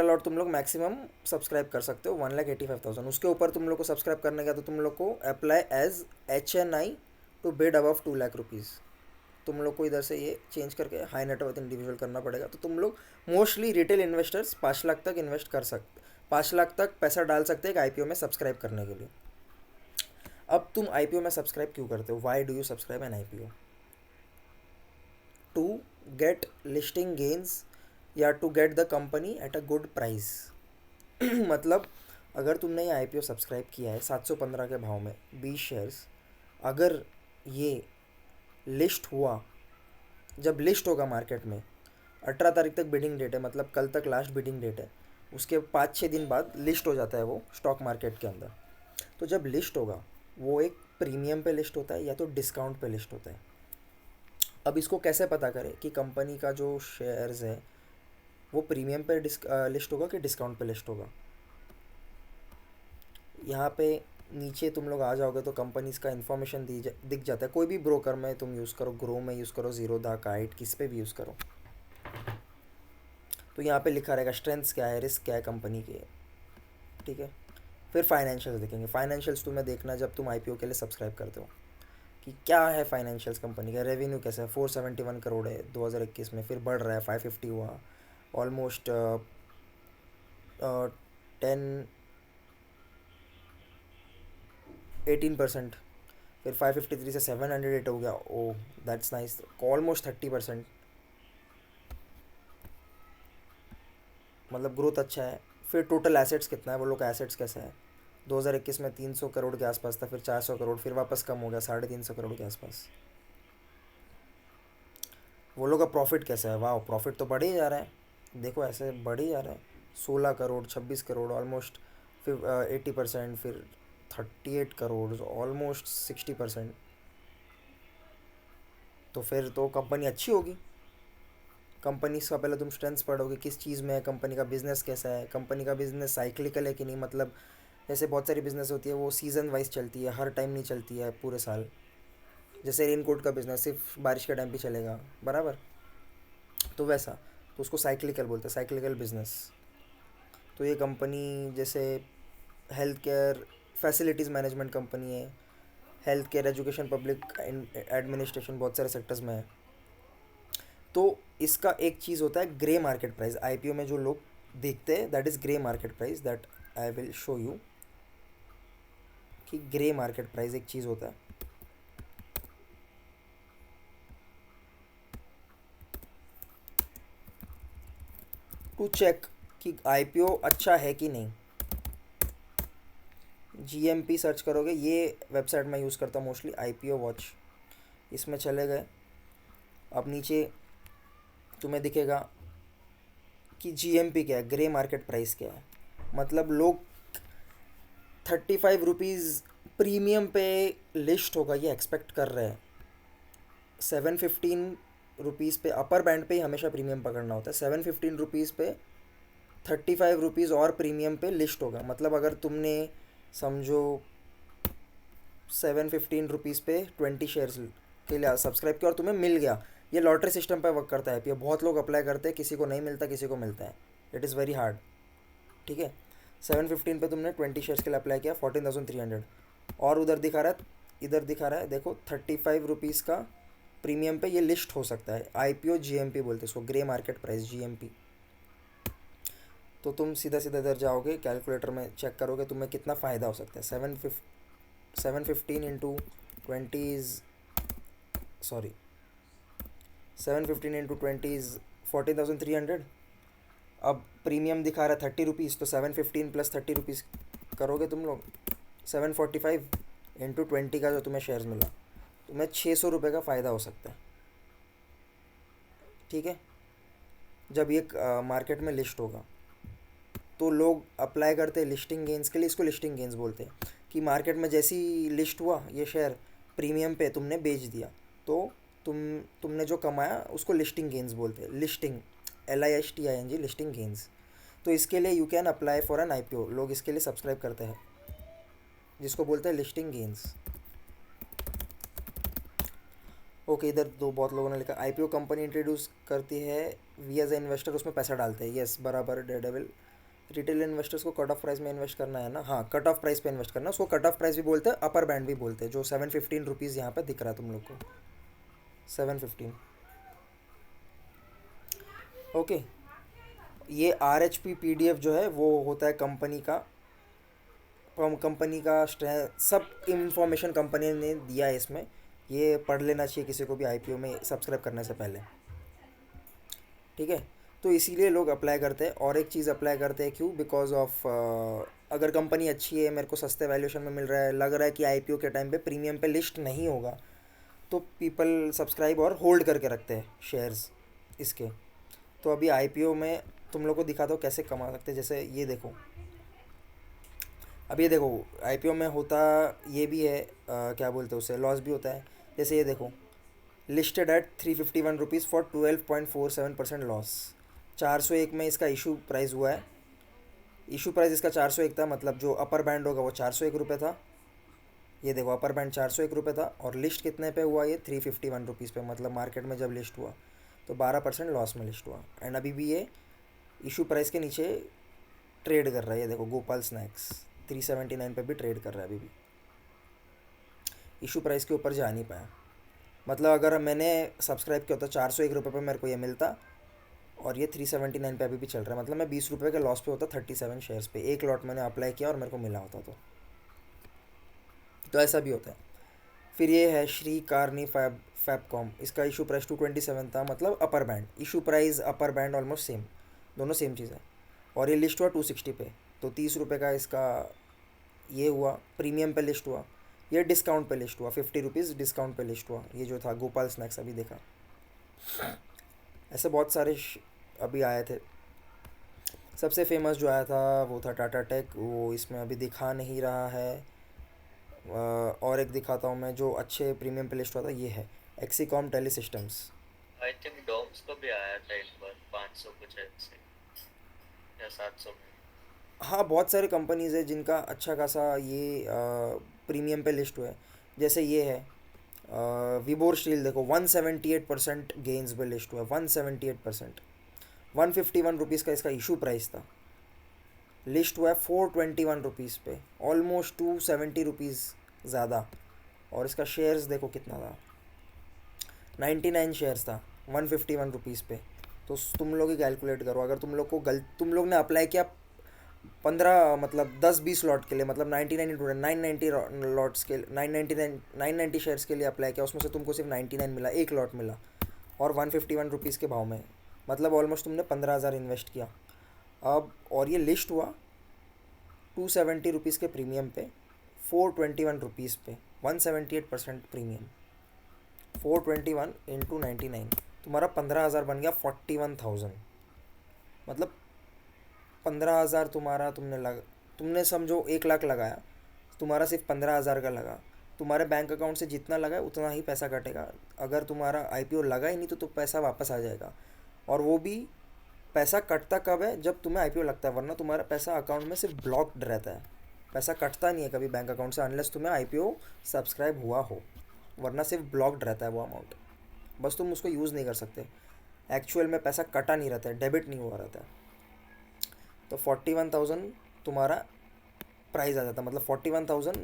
लॉट तुम लोग मैक्सिमम सब्सक्राइब कर सकते हो 1,85,000। उसके ऊपर तुम लोग को सब्सक्राइब करने का, तो तुम लोग को apply as HNI to bid above 2 lakh rupees. तुम लोग को इधर से ये चेंज करके हाई नेटवर्थ इंडिविजुअल करना पड़ेगा। तो तुम लोग मोस्टली रिटेल इन्वेस्टर्स 5 लाख तक इन्वेस्ट कर सकते, 5 लाख तक पैसा डाल सकते हैं एक आईपीओ में सब्सक्राइब करने के लिए। अब तुम आईपीओ में सब्सक्राइब क्यों करते हो? Why do you subscribe an IPO? To get listing gains या to get the company at a good price. मतलब अगर तुमने ये आईपीओ सब्सक्राइब किया है 715 के भाव में 20 शेयर्स, अगर ये लिस्ट हुआ, जब लिस्ट होगा मार्केट में 18 तारीख तक बिडिंग डेट है, मतलब कल तक लास्ट बिडिंग डेट है, उसके 5-6 दिन बाद लिस्ट हो जाता है वो स्टॉक मार्केट के अंदर। तो जब लिस्ट होगा वो एक प्रीमियम पे लिस्ट होता है या तो डिस्काउंट पे लिस्ट होता है। अब इसको कैसे पता करें कि कंपनी का जो शेयर्स है वो प्रीमियम पे लिस्ट होगा कि डिस्काउंट पे लिस्ट होगा? यहाँ पे नीचे तुम लोग आ जाओगे तो कंपनीज का इन्फॉर्मेशन दिख जाता है। कोई भी ब्रोकर में तुम यूज़ करो, ग्रो में यूज़ करो, ज़ीरोधा, काइट, किस पे भी यूज़ करो, तो यहाँ पे लिखा रहेगा स्ट्रेंथ्स क्या है, रिस्क क्या है कंपनी के, ठीक है। फिर फाइनेंशियल्स देखेंगे। फाइनेंशियल्स तुम्हें देखना जब तुम आईपीओ के लिए सब्सक्राइब करते हो कि क्या है फाइनेंशियल्स कंपनी का। रेवेन्यू कैसा है? 471 करोड़ है 2021 में, फिर बढ़ रहा है, 550 हुआ, ऑलमोस्ट 18%। फिर 553 से 708 हो गया, ओ दैट्स नाइस, ऑलमोस्ट 30%, मतलब ग्रोथ अच्छा है। फिर टोटल एसेट्स कितना है, वो लोग का एसेट्स कैसा है? 2021 में 300 करोड़ के आसपास था, फिर 400 करोड़, फिर वापस कम हो गया 350 करोड़ के आसपास। वो लोग का प्रॉफिट कैसा है? वाह, प्रॉफिट तो बढ़ ही जा रहा है, देखो ऐसे बढ़ ही जा रहा है। 16 करोड़, 26 करोड़, ऑलमोस्ट फिर 80%, फिर 38 करोड़, ऑलमोस्ट 60%। तो फिर तो कंपनी अच्छी होगी, कंपनीज का पहले तुम स्ट्रेंथ्स पढ़ोगे, किस चीज़ में है कंपनी का बिजनेस, कैसा है कंपनी का बिजनेस, साइक्लिकल है कि नहीं, मतलब जैसे बहुत सारी बिजनेस होती है वो सीज़न वाइज चलती है, हर टाइम नहीं चलती है पूरे साल। जैसे रेनकोट का बिजनेस सिर्फ बारिश के टाइम पे चलेगा, बराबर, तो वैसा, तो उसको साइक्लिकल बोलते हैं, साइक्लिकल बिजनेस। तो ये कंपनी जैसे health care facilities management company है, health care, education, public administration, बहुत सारे सेक्टर्स में है। तो इसका एक चीज़ होता है ग्रे मार्केट प्राइस, आईपीओ में जो लोग देखते हैं that is grey market price, that I will show you कि ग्रे मार्केट प्राइस एक चीज़ होता है। टू चेक कि आईपीओ अच्छा है कि नहीं, जीएमपी सर्च करोगे, ये वेबसाइट मैं यूज़ करता हूँ मोस्टली, आईपीओ वॉच, इसमें चले गए। अब नीचे तुम्हें दिखेगा कि जीएमपी क्या है, ग्रे मार्केट प्राइस क्या है, मतलब लोग 35 रुपीज़ प्रीमियम पे लिस्ट होगा ये एक्सपेक्ट कर रहे हैं। 715 रुपीज़ पे अपर बैंड पे ही हमेशा प्रीमियम पकड़ना होता है, 715 रुपीज़ पे 35 रुपीज़ और प्रीमियम पे लिस्ट होगा। मतलब अगर तुमने समझो 715 रुपीज़ पे 20 शेयर्स के लिए सब्सक्राइब किया और तुम्हें मिल गया, ये लॉटरी सिस्टम पे वर्क करता है, ये बहुत लोग अप्लाई करते हैं, किसी को नहीं मिलता, किसी को मिलता है, इट इज़ वेरी हार्ड, ठीक है। 715 पे तुमने 20 शेयर्स के लिए अप्लाई किया, 14,300, और उधर दिखा रहा है, इधर दिखा रहा है देखो 35 रुपीज़ का प्रीमियम पे ये लिस्ट हो सकता है। आईपीओ जीएमपी बोलते हैं इसको, ग्रे मार्केट प्राइस, जीएमपी। तो तुम सीधा सीधा इधर जाओगे, कैलकुलेटर में चेक करोगे तुम्हें कितना फ़ायदा हो सकता है। 715 इंटू 20 सॉरी 715 इंटू 20 इज़ 14,300। अब प्रीमियम दिखा रहा है 30 रुपीज़, तो 715 प्लस 30 रुपीज़ करोगे तुम लोग, 745 इंटू 20 का जो तुम्हें शेयर्स मिला, तुम्हें 600 रुपये का फ़ायदा हो सकता है, ठीक है। जब ये मार्केट में लिस्ट होगा तो लोग अप्लाई करते हैं लिस्टिंग गेंस के लिए, इसको लिस्टिंग गेंस बोलते हैं, कि मार्केट में जैसी लिस्ट हुआ ये शेयर प्रीमियम पे तुमने बेच दिया, तो तुमने जो कमाया उसको लिस्टिंग गेंस बोलते हैं, लिस्टिंग, LISTING, लिस्टिंग गेंस। तो इसके लिए you can apply for an IPO, लोग इसके लिए सब्सक्राइब करते हैं, जिसको बोलते हैं लिस्टिंग गेंस। ओके, इधर दो बहुत लोगों ने लिखा आईपीओ कंपनी इंट्रोड्यूस करती है, वी एज ए इन्वेस्टर उसमें पैसा डालते हैं, यस बराबर, डेडेविल। रिटेल इन्वेस्टर्स को कट ऑफ प्राइस में इन्वेस्ट करना है ना, हाँ कट ऑफ प्राइस पे इन्वेस्ट करना, उसको कट ऑफ प्राइस भी बोलते हैं, अपर बैंड भी बोलते हैं, जो 715 रुपीज़ यहाँ पे दिख रहा है तुम लोग को, 715। ओके, ये RHP PDF जो है वो होता है कंपनी का, सब इंफॉर्मेशन कंपनी ने दिया है इसमें, ये पढ़ लेना चाहिए किसी को भी आईपीओ में सब्सक्राइब करने से पहले, ठीक है। तो इसीलिए लोग अप्लाई करते हैं। और एक चीज़ अप्लाई करते हैं क्यों, बिकॉज ऑफ अगर कंपनी अच्छी है, मेरे को सस्ते वैल्यूएशन में मिल रहा है, लग रहा है कि आईपीओ के टाइम पे प्रीमियम पे लिस्ट नहीं होगा, तो पीपल सब्सक्राइब और होल्ड करके रखते हैं शेयर्स इसके। तो अभी आईपीओ में तुम लोग को दिखाता हूँ कैसे कमा सकते हैं। जैसे ये देखो, अब ये देखो आईपीओ में होता ये भी है, क्या बोलते हैं उसे, लॉस भी होता है। जैसे ये देखो, listed at 351 rupees for 12.47% loss, 401 में इसका इशू प्राइस हुआ है, इशू प्राइस इसका 401 था, मतलब जो अपर बैंड होगा वो 401 रुपये था। ये देखो अपर बैंड 401 रुपये था, और लिस्ट कितने पे हुआ, ये 351 रुपीज़ पे, मतलब मार्केट में जब लिस्ट हुआ तो 12% लॉस में लिस्ट हुआ। एंड अभी भी ये इशू प्राइस के नीचे ट्रेड कर रहा है। ये देखो गोपाल स्नैक्स 379 पे भी ट्रेड कर रहा है अभी भी, इशू प्राइस के ऊपर जा नहीं पाया। मतलब अगर मैंने सब्सक्राइब किया होता 401 रुपये पर मेरे को ये मिलता, और ये 379 पे अभी भी चल रहा है, मतलब मैं 20 रुपये के लॉस पे होता 37 शेयर्स पे। एक लॉट मैंने अप्लाई किया और मेरे को मिला होता तो ऐसा भी होता है। फिर ये है श्री कारनी फैबकॉम, इसका इशू प्राइस 227 था, मतलब upper band, issue price upper band almost same, दोनों सेम चीज़ है। और ये लिस्ट हुआ 260 पे, तो 30 रुपये का इसका ये हुआ, प्रीमियम पे लिस्ट हुआ। ये डिस्काउंट पे लिस्ट हुआ, 50 रुपीज़ डिस्काउंट पे लिस्ट हुआ, ये जो था गोपाल स्नैक्स अभी देखा। ऐसे बहुत सारे अभी आए थे। सबसे फेमस जो आया था वो था टाटा टेक, वो इसमें अभी दिखा नहीं रहा है। और एक दिखाता हूँ मैं जो अच्छे प्रीमियम पे लिस्ट हुआ था, ये है Exicom tele systems. I think Doms को भी आया था एक बार 500 कुछ ऐसे या 700 में। हाँ, बहुत सारे कंपनीज़ है जिनका अच्छा खासा ये प्रीमियम पे लिस्ट हुआ है। जैसे ये है विबोर स्टील, देखो 178% गेंस पे लिस्ट हुआ है, 178%। 151 रुपीज़ का इसका इशू प्राइस था, लिस्ट हुआ है 421 रुपीज़ पे, ऑलमोस्ट 270 रुपीज़ ज़्यादा। और इसका शेयर्स देखो कितना था, 99 शेयर्स था 151 रुपीज़ पे। तो तुम लोग ही कैलकुलेट करो, अगर तुम लोग ने अप्लाई किया 15 मतलब 10-20 लॉट के लिए, मतलब 99 इंटू 990 लॉट्स के 990 शेयर्स के लिए अप्लाई किया, उसमें से तुमको सिर्फ 99 मिला, एक लॉट मिला, और 151 रुपीज़ के भाव में, मतलब ऑलमोस्ट तुमने 15,000 इन्वेस्ट किया। अब और ये लिस्ट हुआ 270 रुपीज़ के प्रीमियम पे, 421 रुपीज़ पे, 178% प्रीमियम। 421 इंटू 99, तुम्हारा 15,000 बन गया 41,000। मतलब 15,000 तुम्हारा तुमने समझो 1 लाख लगाया, तुम्हारा सिर्फ 15,000 का लगा। तुम्हारे बैंक अकाउंट से जितना लगा है उतना ही पैसा कटेगा। अगर तुम्हारा आईपीओ लगा ही नहीं तो पैसा वापस आ जाएगा। और वो भी पैसा कटता कब है, जब तुम्हें आईपीओ लगता है, वरना तुम्हारा पैसा अकाउंट में सिर्फ ब्लॉक्ड रहता है। पैसा कटता नहीं है कभी बैंक अकाउंट से, अनलेस तुम्हें आईपीओ सब्सक्राइब हुआ हो, वरना सिर्फ ब्लॉक्ड रहता है वो अमाउंट। बस तुम उसको यूज़ नहीं कर सकते, एक्चुअल में पैसा कटा नहीं रहता है, डेबिट नहीं हुआ रहता है। तो 41,000 तुम्हारा प्राइस आ जाता, मतलब 41,000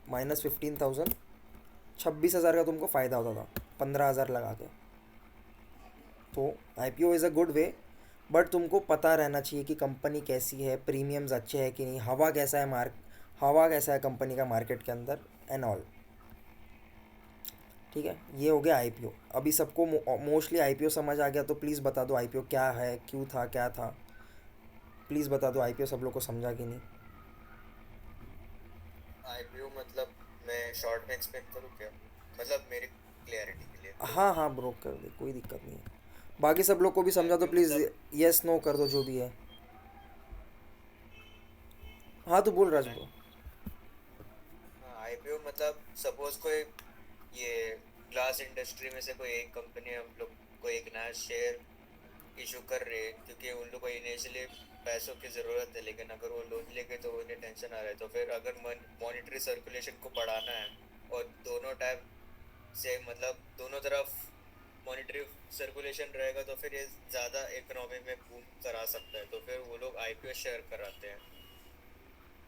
माइनस 15,000, 26,000 का तुमको फ़ायदा होता था 15,000 लगा के। तो IPO is a good way, but तुमको पता रहना चाहिए कि कंपनी कैसी है, प्रीमियम्स अच्छे हैं कि नहीं, हवा कैसा है कंपनी का मार्केट के अंदर, एंड ऑल। ठीक है, ये हो गया आईपीओ। अभी सबको मोस्टली आईपीओ समझ आ गया, तो प्लीज़ बता दो आईपीओ क्या है, क्यों था, क्या था। प्लीज़ बता दो आईपीओ सब लोग को समझा कि नहीं। आईपीओ मतलब मैं शॉर्ट में एक्सप्लेन करूँ क्या, मतलब मेरी क्लियरिटी के लिए। हाँ हाँ ब्रो, कर दे, कोई दिक्कत नहीं है। बाकी सब लोग को भी समझा दो आईपीओ प्लीज़, मतलब यस नो कर दो जो भी है। हाँ तो बोल राज ब्रो। आईपीओ मतलब सपोज कोई ये ग्लास इंडस्ट्री में से कोई एक कंपनी हम लोग को एक नया शेयर इशू कर रहे हैं, क्योंकि उन लोग को इनिशियली पैसों की ज़रूरत है, लेकिन अगर वो लोन लेके तो उन्हें टेंशन आ रहा है। तो फिर अगर मॉनेटरी सर्कुलेशन को बढ़ाना है और दोनों टाइप से मतलब दोनों तरफ मॉनेटरी सर्कुलेशन रहेगा, तो फिर ये ज़्यादा इकोनॉमी में बूम करा सकता है। तो फिर वो लोग आईपीओ शेयर कराते हैं,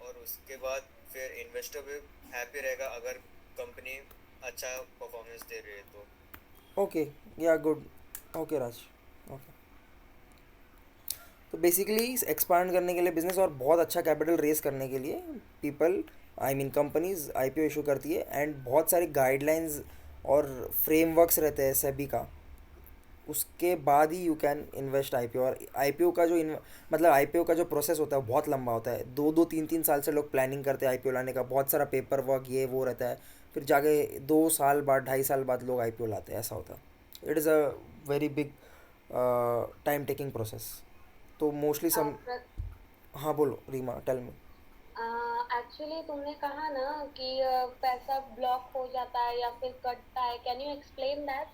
और उसके बाद फिर इन्वेस्टर भी हैप्पी रहेगा अगर कंपनी अच्छा परफॉर्मेंस दे रही है तो। ओके, या गुड, ओके राज, ओके। तो बेसिकली एक्सपांड करने के लिए बिजनेस और बहुत अच्छा कैपिटल रेस करने के लिए people, I mean companies IPO issue करती है, एंड बहुत सारी गाइडलाइंस और फ्रेमवर्क्स रहते हैं सभी का, उसके बाद ही यू कैन इन्वेस्ट आईपीओ। और आईपीओ का मतलब आईपीओ का जो प्रोसेस होता है वो बहुत लंबा होता है, 2-3 साल से लोग प्लानिंग करते हैं आईपीओ लाने का, बहुत सारा पेपर वर्क ये वो रहता है, फिर जाके 2 साल बाद 2.5 साल बाद लोग आईपीओ लाते हैं, ऐसा होता है। It is a very big time taking process. तो मोस्टली सम हाँ बोलो रीमा, टेल मी। एक्चुअली तुमने कहा ना कि पैसा ब्लॉक हो जाता है या फिर कटता है, कैन यू एक्सप्लेन दैट?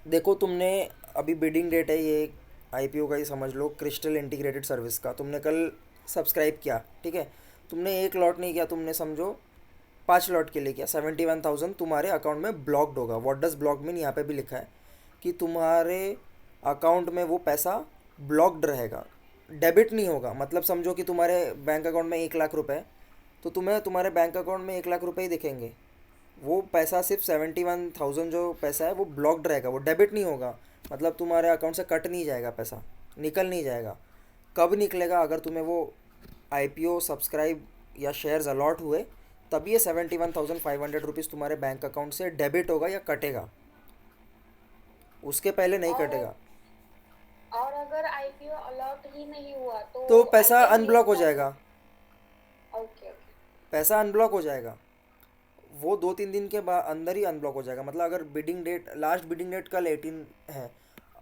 देखो तुमने अभी बिडिंग डेट है ये आईपीओ का ही समझ लो, क्रिस्टल इंटीग्रेटेड सर्विस का, तुमने कल सब्सक्राइब किया, ठीक है। तुमने एक लॉट नहीं किया, तुमने समझो 5 लॉट के लिए किया, 71,000 तुम्हारे अकाउंट में ब्लॉक्ड होगा। व्हाट डज ब्लॉक मीन, यहाँ पे भी लिखा है कि तुम्हारे अकाउंट में वो पैसा ब्लॉक्ड रहेगा, डेबिट नहीं होगा। मतलब समझो कि तुम्हारे बैंक अकाउंट में 1 लाख रुपए, तो तुम्हें तुम्हारे बैंक अकाउंट में 1 लाख रुपए ही दिखेंगे, वो पैसा सिर्फ 71,000 जो पैसा है वो ब्लॉक्ड रहेगा, वो डेबिट नहीं होगा। मतलब तुम्हारे अकाउंट से कट नहीं जाएगा, पैसा निकल नहीं जाएगा। कब निकलेगा, अगर तुम्हें वो आईपीओ सब्सक्राइब या शेयर्स अलॉट हुए, तभी ये 71,500 रुपीज़ तुम्हारे बैंक अकाउंट से डेबिट होगा या कटेगा, उसके पहले नहीं और कटेगा। और अगर आईपीओ अलॉट ही नहीं हुआ तो तो पैसा आईपीओ अनब्लॉक हो मिलेगा? जाएगा, ओके ओके। पैसा अनब्लॉक हो जाएगा, वो 2-3 दिन के बाद अंदर ही अनब्लॉक हो जाएगा। मतलब अगर bidding date, last bidding date कल 18 है,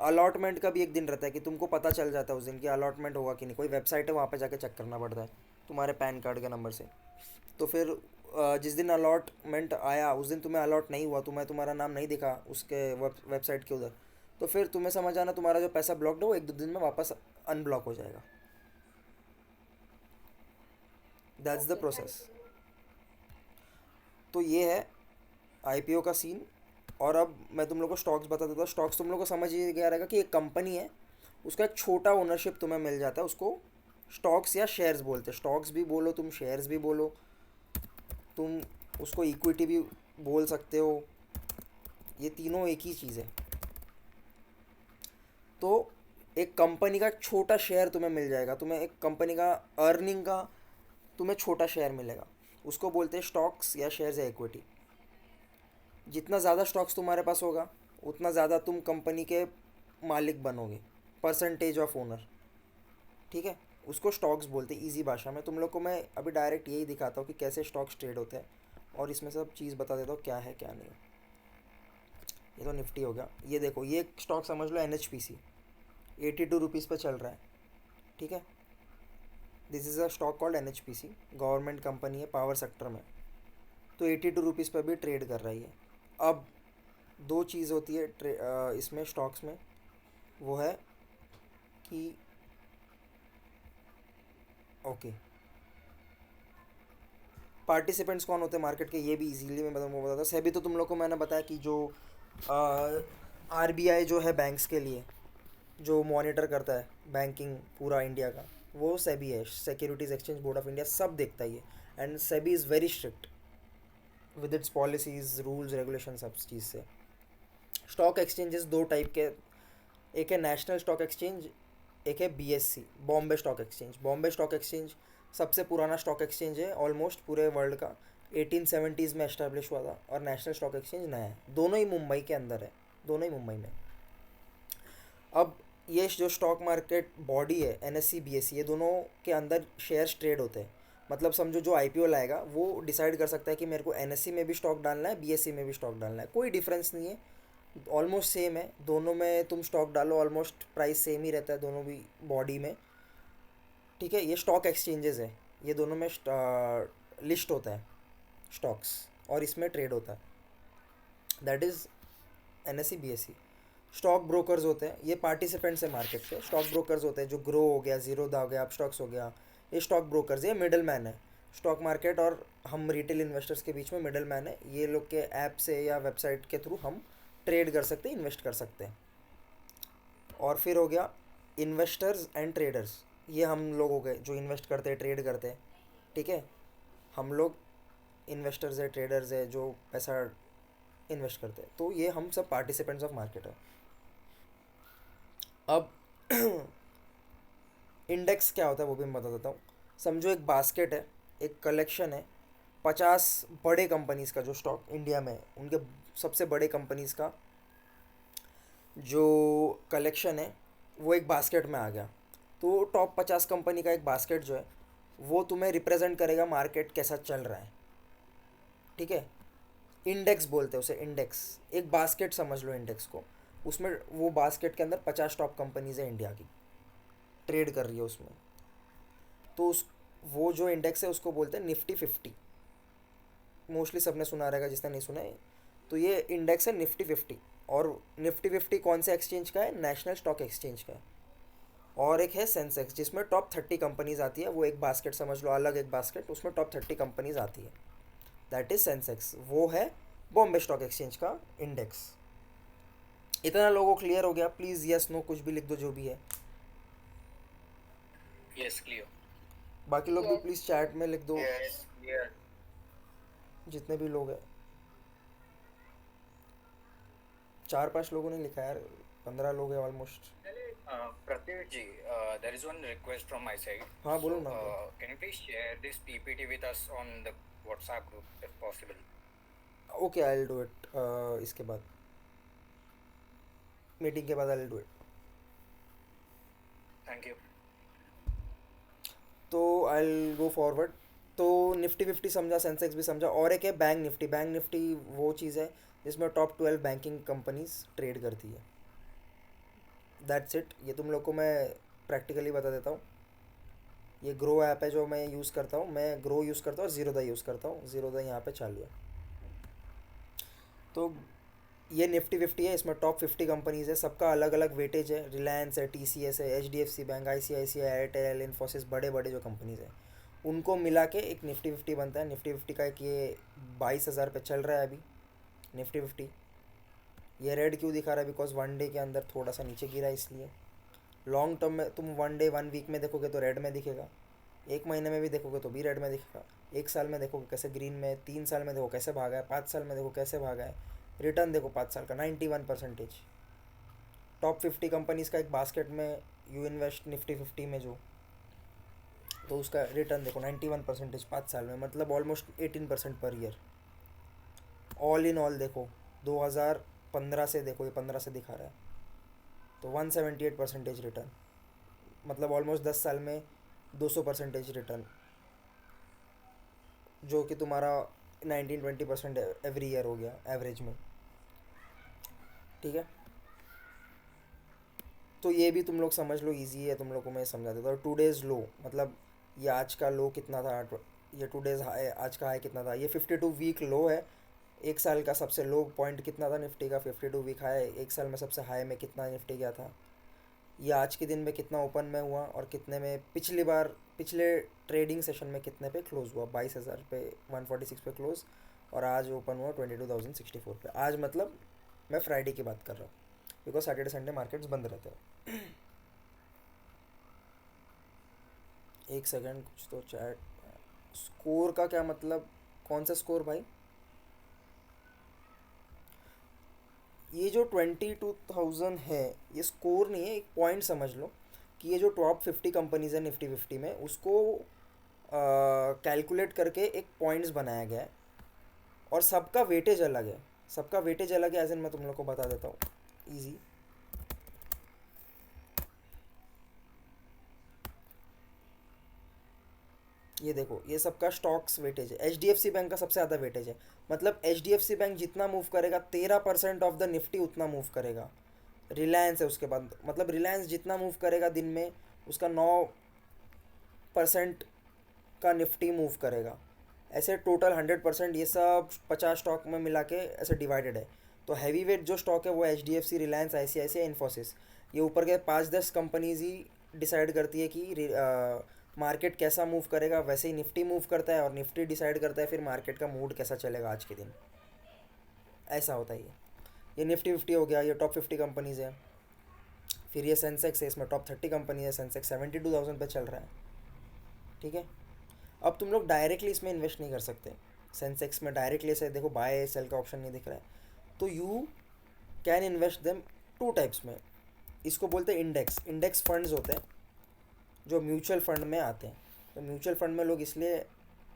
अलॉटमेंट का भी एक दिन रहता है कि तुमको पता चल जाता है उस दिन की अलॉटमेंट होगा कि नहीं, कोई वेबसाइट है वहाँ पे जाके चेक करना पड़ता है तुम्हारे पैन कार्ड के नंबर से। तो फिर जिस दिन अलॉटमेंट आया उस दिन तुम्हें अलॉट नहीं हुआ, तुम्हारा नाम नहीं दिखा उसके वेबसाइट के उधर, तो फिर तुम्हें समझ आना तुम्हारा जो पैसा ब्लॉक्ड है वो 1-2 दिन में वापस अनब्लॉक हो जाएगा. That's the okay, process. Thank you. तो ये है आईपीओ का सीन. और अब मैं तुम लोग को स्टॉक्स बता देता हूँ. स्टॉक्स तुम लोग को समझ ही गया रहेगा कि एक कंपनी है, उसका एक छोटा ओनरशिप तुम्हें मिल जाता है, उसको स्टॉक्स या शेयर्स बोलते हैं. स्टॉक्स भी बोलो तुम, शेयर्स भी बोलो तुम, उसको इक्विटी भी बोल सकते हो. ये तीनों एक ही चीज़ है. तो एक कंपनी का छोटा शेयर तुम्हें मिल जाएगा, तुम्हें एक कंपनी का अर्निंग का तुम्हें छोटा शेयर मिलेगा, उसको बोलते हैं स्टॉक्स या शेयर्स या इक्विटी. जितना ज़्यादा स्टॉक्स तुम्हारे पास होगा उतना ज़्यादा तुम कंपनी के मालिक बनोगे, परसेंटेज ऑफ ओनर. ठीक है, उसको स्टॉक्स बोलते हैं इजी भाषा में. तुम लोग को मैं अभी डायरेक्ट यही दिखाता हूँ कि कैसे स्टॉक्स ट्रेड होते हैं, और इसमें सब चीज़ बता देता हूँ क्या है क्या नहीं. ये तो निफ्टी हो गया. ये देखो, ये स्टॉक समझ लो NHPC, 82 रुपीज़ पर चल रहा है. ठीक है, this is a stock called NHPC. Government company है, पावर सेक्टर में. तो 82 रुपीज़ पर भी ट्रेड कर रही है. अब दो चीज़ होती है इसमें स्टॉक्स में, वो है कि ओके, पार्टिसिपेंट्स कौन होते हैं मार्केट के, ये भी इजीली मैं बताता हूँ. सेबी तो तुम लोग को मैंने बताया कि जो RBI जो है बैंक्स के लिए जो मॉनिटर करता है बैंकिंग पूरा इंडिया का, वो सेबी है. Securities exchange board of India सब देखता ही है. And SEBI is very strict with its policies, rules, regulation, सब चीज़ से. स्टॉक एक्सचेंजेस दो टाइप के, एक है नेशनल स्टॉक एक्सचेंज, एक है BSC, Bombay stock exchange. Bombay stock exchange सबसे पुराना स्टॉक एक्सचेंज है ऑलमोस्ट पूरे वर्ल्ड का. 1870s में एस्टेब्लिश हुआ था. और नेशनल स्टॉक एक्सचेंज नया है. दोनों ही मुंबई के अंदर है, दोनों ही मुंबई में. अब ये जो स्टॉक मार्केट बॉडी है NSE BSE, ये दोनों के अंदर शेयर्स ट्रेड होते हैं. मतलब समझो जो IPO लाएगा वो डिसाइड कर सकता है कि मेरे को NSE में भी स्टॉक डालना है, BSE में भी स्टॉक डालना है. कोई डिफरेंस नहीं है, ऑलमोस्ट सेम है. दोनों में तुम स्टॉक डालो ऑलमोस्ट प्राइस सेम ही रहता है दोनों भी बॉडी में. ठीक है, ये स्टॉक एक्सचेंजेस है, ये दोनों में लिस्ट होता है स्टॉक्स, और इसमें ट्रेड होता है. That is NSE BSE. Stock brokers होते हैं, ये पार्टिसिपेंट्स है मार्केट के. स्टॉक ब्रोकर्स होते हैं जो ग्रो हो गया, जीरोधा हो गया, अपस्टॉक्स हो गया, ये स्टॉक ब्रोकर्स. ये मिडल मैन है स्टॉक मार्केट और हम रिटेल इन्वेस्टर्स के बीच में मिडल मैन है. ये लोग के ऐप से या वेबसाइट के थ्रू हम ट्रेड कर सकते हैं, इन्वेस्ट कर सकते हैं. और फिर हो गया इन्वेस्टर्स एंड ट्रेडर्स. ये हम लोग हो गए जो इन्वेस्ट करते हैं, ट्रेड करते हैं. ठीक है, हम लोग इन्वेस्टर्स है, ट्रेडर्स है जो पैसा इन्वेस्ट करते हैं. तो ये हम सब पार्टिसिपेंट्स ऑफ मार्केट है. अब इंडेक्स क्या होता है वो भी मैं बता देता हूँ. समझो एक बास्केट है, एक कलेक्शन है 50 बड़े कंपनीज़ का जो स्टॉक इंडिया में है, उनके सबसे बड़े कंपनीज़ का जो कलेक्शन है वो एक बास्केट में आ गया. तो टॉप 50 कंपनी का एक बास्केट जो है वो तुम्हें रिप्रेजेंट करेगा मार्केट कैसा चल रहा है. ठीक है, इंडेक्स बोलते हैं उसे, इंडेक्स. एक बास्केट समझ लो इंडेक्स को. उसमें वो बास्केट के अंदर 50 टॉप कंपनीज़ है इंडिया की, ट्रेड कर रही है उसमें. तो उस वो जो इंडेक्स है उसको बोलते हैं Nifty 50. मोस्टली सबने सुना रहेगा, जिसने नहीं सुना है. तो ये इंडेक्स है Nifty 50. और Nifty 50 कौन से एक्सचेंज का है? नेशनल स्टॉक एक्सचेंज का है. और एक है सेंसेक्स जिसमें टॉप 30 कंपनीज आती है. वो एक बास्केट समझ लो, अलग एक बास्केट, उसमें टॉप 30 कंपनीज आती है. That is Sensex. वो है बॉम्बे स्टॉक एक्सचेंज का इंडेक्स. इतना लोगों को क्लियर हो गया? प्लीज़ यस नो कुछ भी लिख दो जो भी है. Yes clear. बाकी लोग भी Yes. प्लीज़ चैट में लिख दो, यस क्लियर. जितने भी लोग हैं. 4-5 लोगों ने लिखा यार, 15 लोग हैं almost. Pratyush ji, there is one request from my side. हाँ बोलो ना. Can you please share this PPT with us on the WhatsApp group if possible? Okay, I will do it. इसके बाद, मीटिंग के बाद I will do it. Thank you. तो I will go forward. तो Nifty 50 समझा, Sensex भी समझा. और एक है बैंक निफ्टी. बैंक निफ्टी वो चीज़ है जिसमें टॉप 12 बैंकिंग कंपनीज ट्रेड करती है. That's it. ये तुम लोग को मैं प्रैक्टिकली बता देता हूँ. ये ग्रो ऐप है जो मैं यूज़ करता हूँ. मैं ग्रो यूज़ करता हूँ और जीरोधा यूज़ करता हूँ. जीरोधा यहाँ पे चालू है. तो ये निफ्टी 50 है, इसमें टॉप 50 कंपनीज़ है, सबका अलग अलग वेटेज है। रिलायंस है, TCS है, HDFC bank, ICICI, Airtel, Infosys, बड़े बड़े जो कंपनीज़ हैं उनको मिला के एक निफ्टी 50 बनता है। निफ्टी 50 का एक ये 22,000 पे चल रहा है अभी निफ्टी 50। ये रेड क्यों दिखा रहा है? बिकॉज वन डे के अंदर थोड़ा सा नीचे गिरा है इसलिए। लॉन्ग टर्म में तुम वन डे 1 वीक में देखोगे तो रेड में दिखेगा, 1 महीने में भी देखोगे तो भी रेड में दिखेगा, 1 साल में देखोगे कैसे ग्रीन में, 3 साल में देखो कैसे भागा है, 5 साल में देखो कैसे भागा है। रिटर्न देखो 5 साल का 91%। टॉप 50 कंपनीज़ का एक बास्केट में यू इन्वेस्ट निफ्टी 50 में जो, तो उसका रिटर्न देखो 91% 5 साल में, मतलब almost 18% per year. All in all देखो 2015 से, देखो ये 15 से दिखा रहा है, तो 178% रिटर्न, मतलब ऑलमोस्ट 10 साल में 200% रिटर्न, जो कि तुम्हारा 19-20% एवरी ईयर हो गया एवरेज में। ठीक है, तो ये भी तुम लोग समझ लो, इजी है तुम लोग को मैं समझा देता हूँ। 2 डेज़ लो मतलब ये आज का लो कितना था, ये 2 डेज़ हाई, आज का हाई कितना था, ये 52 वीक लो है। 1 साल का सबसे लो पॉइंट कितना था निफ्टी का, 52 वीक हाई। 1 साल में सबसे हाई में कितना निफ्टी गया था, ये आज के दिन में कितना ओपन में हुआ और कितने में पिछले ट्रेडिंग सेशन में कितने पे क्लोज हुआ। 22,000 पे 146 पे क्लोज, और आज ओपन हुआ 22,064 पे। आज मतलब मैं फ्राइडे की बात कर रहा हूँ, बिकॉज सैटरडे संडे मार्केट्स बंद रहते हैं। एक सेकंड, कुछ तो चैट। स्कोर का क्या मतलब, कौन सा स्कोर भाई? ये जो 22,000 है ये स्कोर नहीं है, एक पॉइंट समझ लो कि ये जो टॉप 50 कंपनीज़ है निफ्टी 50 में, उसको कैलकुलेट करके एक पॉइंट्स बनाया गया है, और सबका वेटेज अलग है। सबका वेटेज अलग है, एज इन मैं तुम लोग को बता देता हूँ ईजी। ये देखो, ये सबका स्टॉक्स वेटेज है। HDFC बैंक का सबसे ज़्यादा वेटेज है, मतलब HDFC बैंक जितना मूव करेगा 13% ऑफ द निफ्टी उतना मूव करेगा। रिलायंस है उसके बाद, मतलब रिलायंस जितना मूव करेगा दिन में उसका 9% का निफ्टी मूव करेगा। ऐसे टोटल 100% ये सब 50 स्टॉक में मिला के ऐसे डिवाइडेड है। तो हैवी वेट जो स्टॉक है वो HDFC, रिलायंस, ICICI, इन्फोसिस, ये ऊपर के 5-10 कंपनीज ही डिसाइड करती है कि मार्केट कैसा मूव करेगा। वैसे ही निफ्टी मूव करता है, और निफ्टी डिसाइड करता है फिर मार्केट का मूड कैसा चलेगा आज के दिन। ऐसा होता है ये निफ्टी 50 हो गया, ये टॉप 50 कंपनीज़ है। फिर ये सेंसेक्स है, इसमें टॉप 30 कंपनी है। सेंसेक्स 72,000 पे चल रहा है। ठीक है, अब तुम लोग डायरेक्टली इसमें इन्वेस्ट नहीं कर सकते। सेंसेक्स में डायरेक्टली ऐसे देखो बाय सेल का ऑप्शन नहीं दिख रहा है, तो you can invest them 2 types में। इसको बोलते हैं इंडेक्स फंड्स होते हैं जो म्यूचुअल फंड में आते हैं। तो म्यूचुअल फंड में लोग इसलिए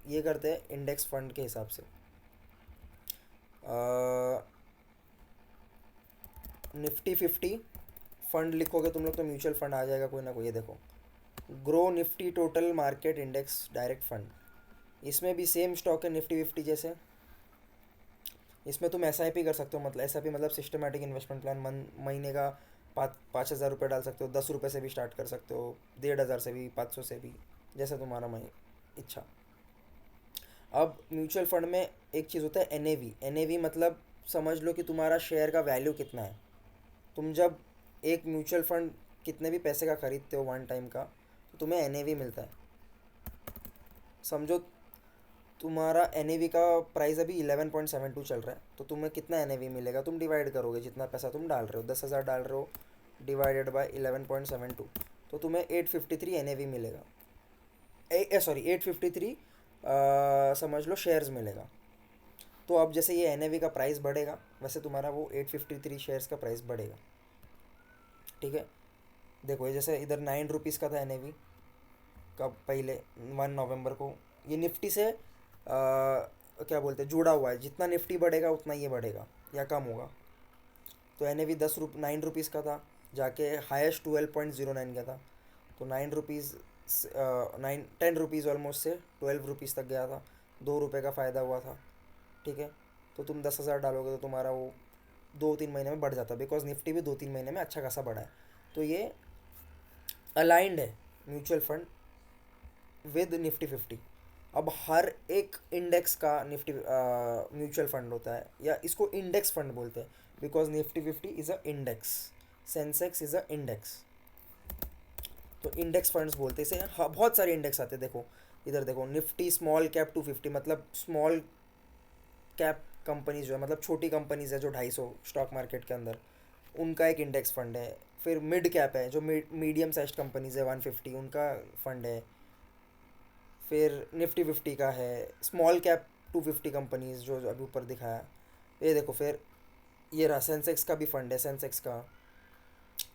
ये करते हैं इंडेक्स फंड के हिसाब से। निफ्टी 50 फंड लिखोगे तुम लोग तो म्यूचुअल फंड आ जाएगा कोई ना कोई। ये देखो, grow Nifty total market index direct fund, इसमें भी सेम स्टॉक है निफ्टी 50 जैसे। इसमें तुम SIP कर सकते हो, मतलब SIP मतलब सिस्टमेटिक इन्वेस्टमेंट प्लान। महीने का 5,000 रुपये डाल सकते हो, 10 रुपये से भी स्टार्ट कर सकते हो, 1,500 से भी, 500 से भी, जैसे तुम्हारा इच्छा। अब म्यूचुअल फंड में एक चीज़ होता है NAV मतलब समझ लो कि तुम्हारा शेयर का वैल्यू कितना है। तुम जब एक म्यूचुअल फंड कितने भी पैसे का खरीदते हो 1 टाइम का, तो तुम्हें NAV मिलता है। समझो तुम्हारा NAV का प्राइस अभी 11.72 चल रहा है, तो तुम्हें कितना NAV मिलेगा, तुम डिवाइड करोगे जितना पैसा तुम डाल रहे हो, 10,000 डाल रहे हो, डिवाइडेड बाय 11.72, तो तुम्हें 853 NAV मिलेगा। सॉरी 853 समझ लो शेयर्स मिलेगा। तो अब जैसे ये NAV का प्राइस बढ़ेगा, वैसे तुम्हारा वो 853 शेयर्स का प्राइस बढ़ेगा। ठीक है, देखो ये जैसे इधर 9 रुपीज़ का था NAV कब, पहले 1 नवंबर को। ये निफ्टी से क्या बोलते हैं, जुड़ा हुआ है। जितना निफ्टी बढ़ेगा उतना ये बढ़ेगा या कम होगा। तो NAV 9 रुपीज़ का था, जाके हाईएस्ट 12.09 का था। तो 9 रुपीज़ 10 रुपीज़ ऑलमोस्ट से 12 रुपीज़ तक गया था, 2 रुपये का फ़ायदा हुआ था। ठीक है, तो तुम 10,000 डालोगे तो तुम्हारा वो 2-3 महीने में बढ़ जाता है, बिकॉज निफ्टी भी 2-3 महीने में अच्छा खासा बढ़ा है। तो ये अलाइंड है म्यूचुअल फंड विद निफ्टी 50। अब हर एक इंडेक्स का निफ्टी म्यूचुअल फंड होता है, या इसको इंडेक्स फंड बोलते हैं। Because Nifty 50 is a index, Sensex is a index. तो इंडेक्स फंड्स बोलते हैं इसे। हाँ, बहुत सारे इंडेक्स आते हैं। देखो इधर देखो, निफ्टी स्मॉल कैप 250, मतलब स्मॉल कैप कंपनीज जो है, मतलब छोटी कंपनीज है जो 250 स्टॉक मार्केट के अंदर, उनका एक इंडेक्स फंड है। फिर मिड कैप है, जो मीडियम साइज कंपनीज है 150, उनका फंड है। फिर निफ्टी 50 का है। स्मॉल कैप 250 कंपनीज जो अभी ऊपर दिखाया, ये देखो। फिर ये रहा सेंसेक्स का भी फंड है, सेंसेक्स का।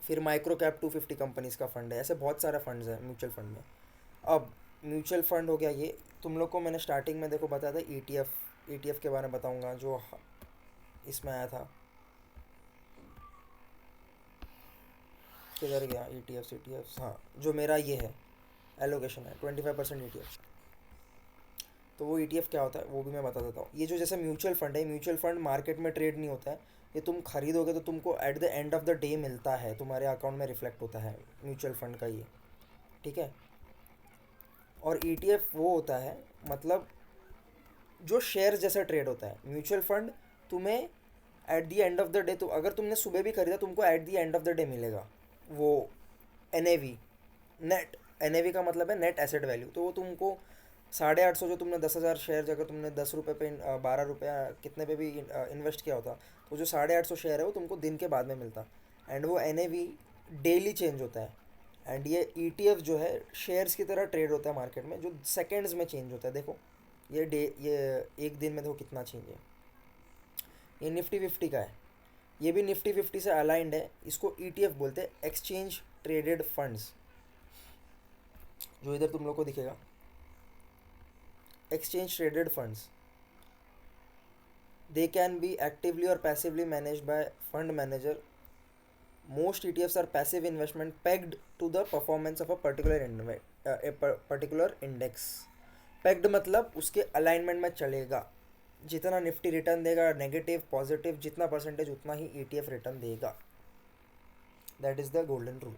फिर माइक्रो कैप 250 कंपनीज का फंड है। ऐसे बहुत सारे फंड्स हैं म्यूचुअल फंड में। अब म्यूचुअल फंड हो गया ये। तुम लोग को मैंने स्टार्टिंग में देखो बताया था ईटीएफ के बारे में बताऊंगा, जो इसमें आया था। किधर गया ईटीएफ? हाँ, जो मेरा ये है एलोकेशन है 25% ईटीएफ। तो वो ईटीएफ क्या होता है वो भी मैं बता देता हूँ। ये जो जैसे म्यूचुअल फंड है, म्यूचुअल फंड मार्केट में ट्रेड नहीं होता है। ये तुम खरीदोगे तो तुमको at the end of the day मिलता है, तुम्हारे अकाउंट में रिफ्लेक्ट होता है म्यूचुअल फंड का ये, ठीक है। और ईटीएफ वो होता है, मतलब जो शेयर जैसा ट्रेड होता है। म्यूचुअल फंड तुम्हें at the end of the day, तो अगर तुमने सुबह भी खरीदा तुमको at the end of the day मिलेगा वो एनएवी, नेट। एनएवी का मतलब है नेट एसेट वैल्यू। तो वो तुमको 850 जो तुमने 10,000 शेयर, अगर तुमने 10 रुपये पे 12 रुपया कितने पे भी इन्वेस्ट किया होता, तो जो 850 शेयर है वो तुमको दिन के बाद में मिलता। एंड वो एनएवी डेली चेंज होता है। एंड ये ईटीएफ जो है शेयर्स की तरह ट्रेड होता है मार्केट में, जो सेकेंड्स में चेंज होता है। देखो ये एक दिन में देखो कितना चेंज है। ये निफ्टी 50 का है, ये भी निफ्टी 50 से अलाइंड है। इसको ईटीएफ बोलते हैं, एक्सचेंज ट्रेडेड फंड्स, जो इधर तुम लोग को दिखेगा, exchange traded funds. They can be actively और passively managed by fund manager. Most ETFs are passive investment pegged to the performance of a particular index. Pegged मतलब उसके अलाइनमेंट में चलेगा। जितना निफ्टी रिटर्न देगा, नेगेटिव पॉजिटिव, जितना percentage उतना ही ETF return देगा। That is the golden rule.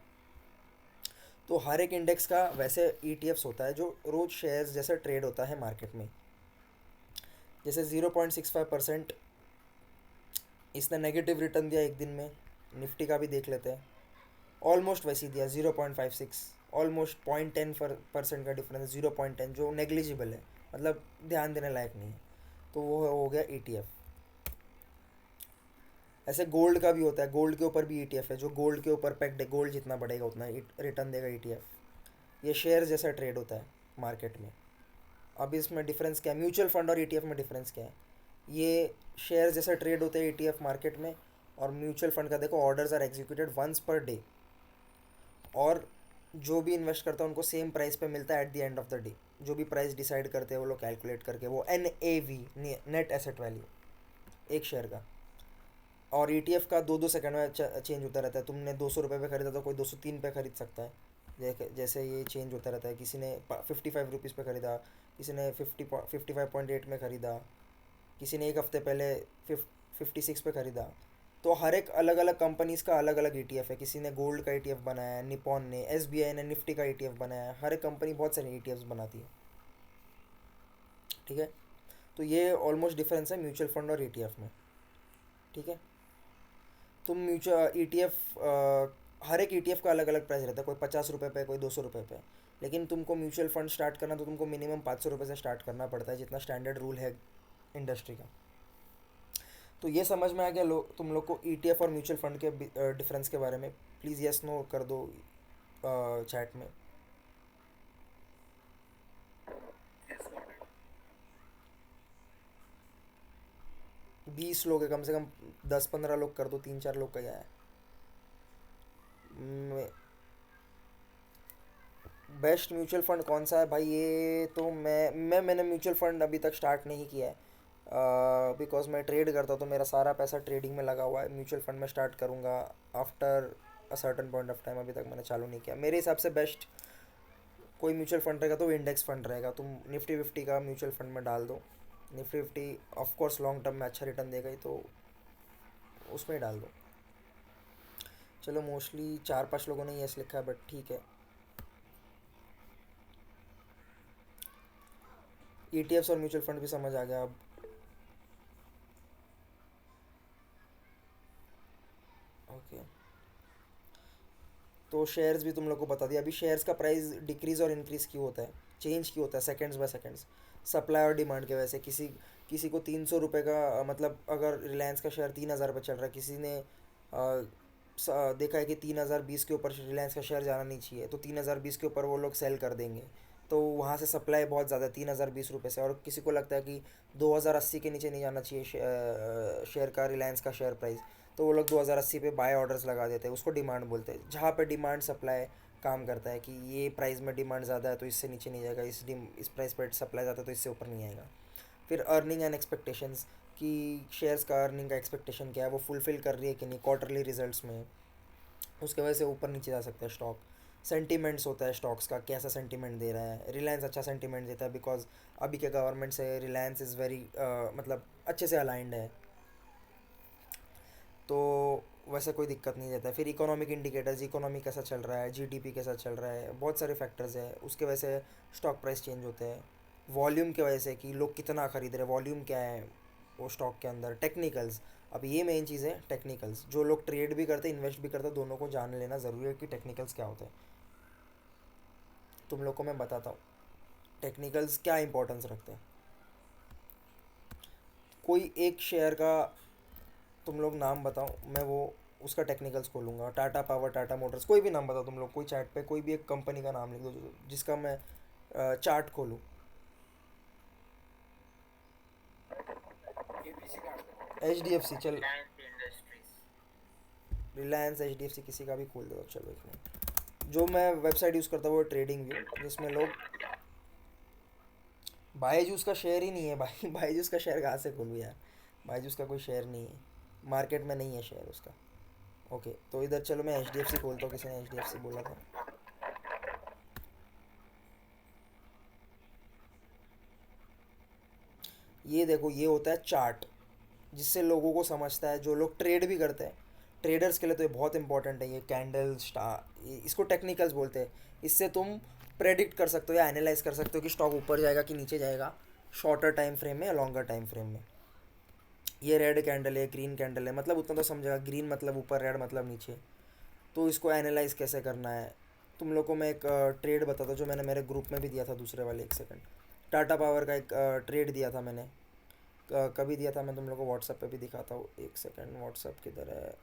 तो हर एक इंडेक्स का वैसे ETFs होता है जो रोज शेयर्स जैसे ट्रेड होता है मार्केट में। जैसे 0.65% इसने नेगेटिव रिटर्न दिया एक दिन में। निफ्टी का भी देख लेते हैं, ऑलमोस्ट वैसे ही दिया 0.56, ऑलमोस्ट 0.10% का डिफरेंस है। 0.10 जो नेग्लिजिबल है, मतलब ध्यान देने लायक नहीं है, तो वो हो गया ETF। ऐसे गोल्ड का भी होता है, गोल्ड के ऊपर भी ETF है, जो गोल्ड के ऊपर पैक्ड है। गोल्ड जितना बढ़ेगा उतना रिटर्न देगा ETF। ये शेयर जैसा ट्रेड होता है मार्केट में। अब इसमें डिफरेंस क्या है, म्यूचुअल फंड और ETF में डिफरेंस क्या है? ये शेयर जैसा ट्रेड होते हैं ETF मार्केट में, और म्यूचुअल फंड का देखो orders are executed once per day, और जो भी इन्वेस्ट करता है उनको सेम प्राइस पे मिलता है at the end of the day. जो भी प्राइस डिसाइड करते हैं वो लोग कैलकुलेट करके, वो NAV, नेट एसेट वैल्यू, एक शेयर का। और ETF का 2-2 सेकंड में चेंज होता रहता है। तुमने 200 रुपये पे खरीदा तो कोई 203 पे खरीद सकता है। जैसे ये चेंज होता रहता है। किसी ने 55 रुपीज़ पे खरीदा, किसी ने 55.8 में खरीदा, किसी ने एक हफ्ते पहले 56 पे खरीदा। तो हर एक अलग अलग कंपनीज़ का अलग अलग ETF है। किसी ने गोल्ड का ETF बनाया है, निपॉन ने, SBI ने निफ्टी का ETF बनाया है। हर एक कंपनी बहुत सारे ETFs बनाती है, ठीक है। तो ये ऑलमोस्ट डिफरेंस है म्यूचुअल फंड और ETF में, ठीक है। तुम म्यूचुअल ETF, हर एक ETF का अलग अलग प्राइस रहता है। कोई 50 रुपये पे, कोई 200 रुपये पे। लेकिन तुमको म्यूचुअल फंड स्टार्ट करना तो तुमको मिनिमम 500 रुपये से स्टार्ट करना पड़ता है, जितना स्टैंडर्ड रूल है इंडस्ट्री का। तो ये समझ में आ गया तुम लोग को ETF और म्यूचुअल फंड के डिफरेंस के बारे में। प्लीज़ यस नो कर दो चैट में। Yes, got it. 20 लोग है, कम से कम 10-15 लोग कर दो। 3-4 लोग का क्या है। बेस्ट म्यूचुअल फंड कौन सा है भाई? ये तो मैंने म्यूचुअल फंड अभी तक स्टार्ट नहीं किया है, बिकॉज मैं ट्रेड करता हूँ, तो मेरा सारा पैसा ट्रेडिंग में लगा हुआ है। म्यूचुअल फंड में स्टार्ट करूँगा after a certain point of time. अभी तक मैंने चालू नहीं किया। मेरे हिसाब से बेस्ट कोई म्यूचुअल फंड रहेगा तो इंडेक्स फंड रहेगा। तुम निफ्टी 50 का म्यूचुअल फंड में डाल दो। निफ्टी 50 ऑफकोर्स लॉन्ग टर्म में अच्छा रिटर्न देगा ही, तो उसमें ही डाल दो। चलो मोस्टली 4-5 लोगों ने यस लिखा है, बट ठीक है। ETFs और म्यूचुअल फंड भी समझ आ गया अब। शेयर्स भी तुम लोग को बता दिया। अभी शेयर्स का प्राइस डिक्रीज़ और इंक्रीज़ क्यों होता है, चेंज क्यों होता है सेकंड्स बाय सेकंड्स, सप्लाई और डिमांड के वजह से। किसी किसी को 300 रुपये का मतलब अगर रिलायंस का शेयर 3000 पे चल रहा है, किसी ने देखा है कि 3020 के ऊपर रिलायंस का शेयर जाना नहीं चाहिए, तो 3020 के ऊपर वो लोग सेल कर देंगे, तो वहाँ से सप्लाई बहुत ज़्यादा 3020 रुपये से। और किसी को लगता है कि 2080 के नीचे नहीं जाना चाहिए शेयर का, रिलायंस का शेयर प्राइस, तो वो लोग 2080 पे बाय ऑर्डर्स लगा देते हैं, उसको डिमांड बोलते हैं। जहाँ पे डिमांड सप्लाई काम करता है कि ये प्राइस में डिमांड ज़्यादा है तो इससे नीचे नहीं जाएगा, इस प्राइस पर सप्लाई ज़्यादा है तो इससे ऊपर नहीं आएगा। फिर अर्निंग एंड एक्सपेक्टेशंस, कि शेयर्स का अर्निंग का एक्सपेक्टेशन क्या है, वो फुलफ़िल कर रही है कि नहीं क्वार्टरली रिजल्ट्स में, उसके वजह से ऊपर नीचे जा सकता है स्टॉक। सेंटीमेंट्स होता है स्टॉक्स का, कैसा सेंटीमेंट दे रहा है। रिलायंस अच्छा सेंटीमेंट देता है बिकॉज अभी के गवर्नमेंट से रिलायंस इज़ वेरी मतलब अच्छे से अलाइंड है, तो वैसे कोई दिक्कत नहीं देता है। फिर इकोनॉमिक इंडिकेटर्स, इकोनॉमी कैसा चल रहा है, जीडीपी कैसा चल रहा है, बहुत सारे फैक्टर्स है, उसके वजह से स्टॉक प्राइस चेंज होते हैं। वॉल्यूम की वजह से कि लोग कितना खरीद रहे हैं, वॉल्यूम क्या है वो स्टॉक के अंदर। टेक्निकल्स, अब ये मेन चीज़ है टेक्निकल्स, जो लोग ट्रेड भी करते हैं इन्वेस्ट भी करते हैं, दोनों को जान लेना ज़रूरी है कि टेक्निकल्स क्या होता है। तुम लोग को मैं बताता हूँ टेक्निकल्स क्या इंपॉर्टेंस रखते हैं। कोई एक शेयर का तुम लोग नाम बताओ, मैं वो उसका टेक्निकल्स खोलूँगा। टाटा पावर, टाटा मोटर्स, कोई भी नाम बताओ तुम लोग, कोई चैट पे कोई भी एक कंपनी का नाम लिख दो जिसका मैं चार्ट खोलूँ। HDFC, चल रिलायंस, HDFC, किसी का भी खोल दो। चलो एक मिनट, जो मैं वेबसाइट यूज़ करता हूँ वो ट्रेडिंग व्यू, जिसमें लोग बायजूस का शेयर ही नहीं है भाई। बायजूस का शेयर कहाँ से खोलूँ यार, बायजूस का कोई शेयर नहीं है, मार्केट में नहीं है शेयर उसका। ओके, तो इधर चलो मैं HDFC खोलता हूँ, किसी ने HDFC बोला था। ये देखो, ये होता है चार्ट, जिससे लोगों को समझता है, जो लोग ट्रेड भी करते हैं, ट्रेडर्स के लिए तो ये बहुत इंपॉर्टेंट है। ये कैंडल स्टार, इसको टेक्निकल्स बोलते हैं। इससे तुम प्रेडिक्ट कर सकते हो या एनालाइज कर सकते हो कि स्टॉक ऊपर जाएगा कि नीचे जाएगा, शॉर्टर टाइम फ्रेम में या लॉन्गर टाइम फ्रेम में। ये रेड कैंडल है, ग्रीन कैंडल है, मतलब उतना तो समझेगा, ग्रीन मतलब ऊपर, रेड मतलब नीचे। तो इसको एनालाइज कैसे करना है, तुम लोग को मैं एक ट्रेड बताता हूँ जो मैंने मेरे ग्रुप में भी दिया था दूसरे वाले। एक सेकंड, टाटा पावर का एक ट्रेड दिया था मैंने। कभी दिया था, मैं तुम लोग को व्हाट्सएप पे भी दिखाता हूँ। एक सेकंड, व्हाट्सएप किधर है।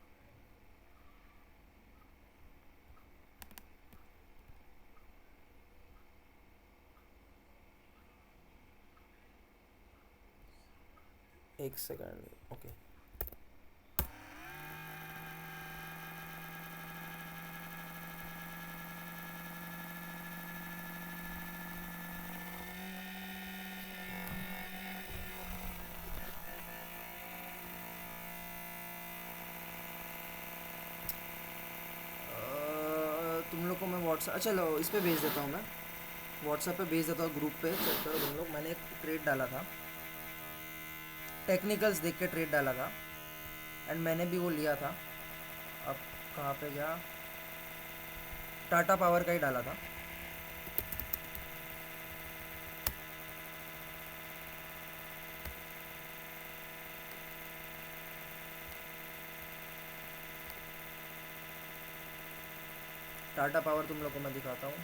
एक सेकंड, ओके। तुम लोग को मैं व्हाट्सएप, चलो इस पे भेज देता हूँ, मैं व्हाट्सएप पे भेज देता हूँ, ग्रुप पे चेक करो तुम लोग। मैंने एक ट्रेड डाला था, टेक्निकल्स देख के ट्रेड डाला था, एंड मैंने भी वो लिया था। अब कहाँ पे गया, टाटा पावर का ही डाला था। टाटा पावर तुम लोग को मैं दिखाता हूँ।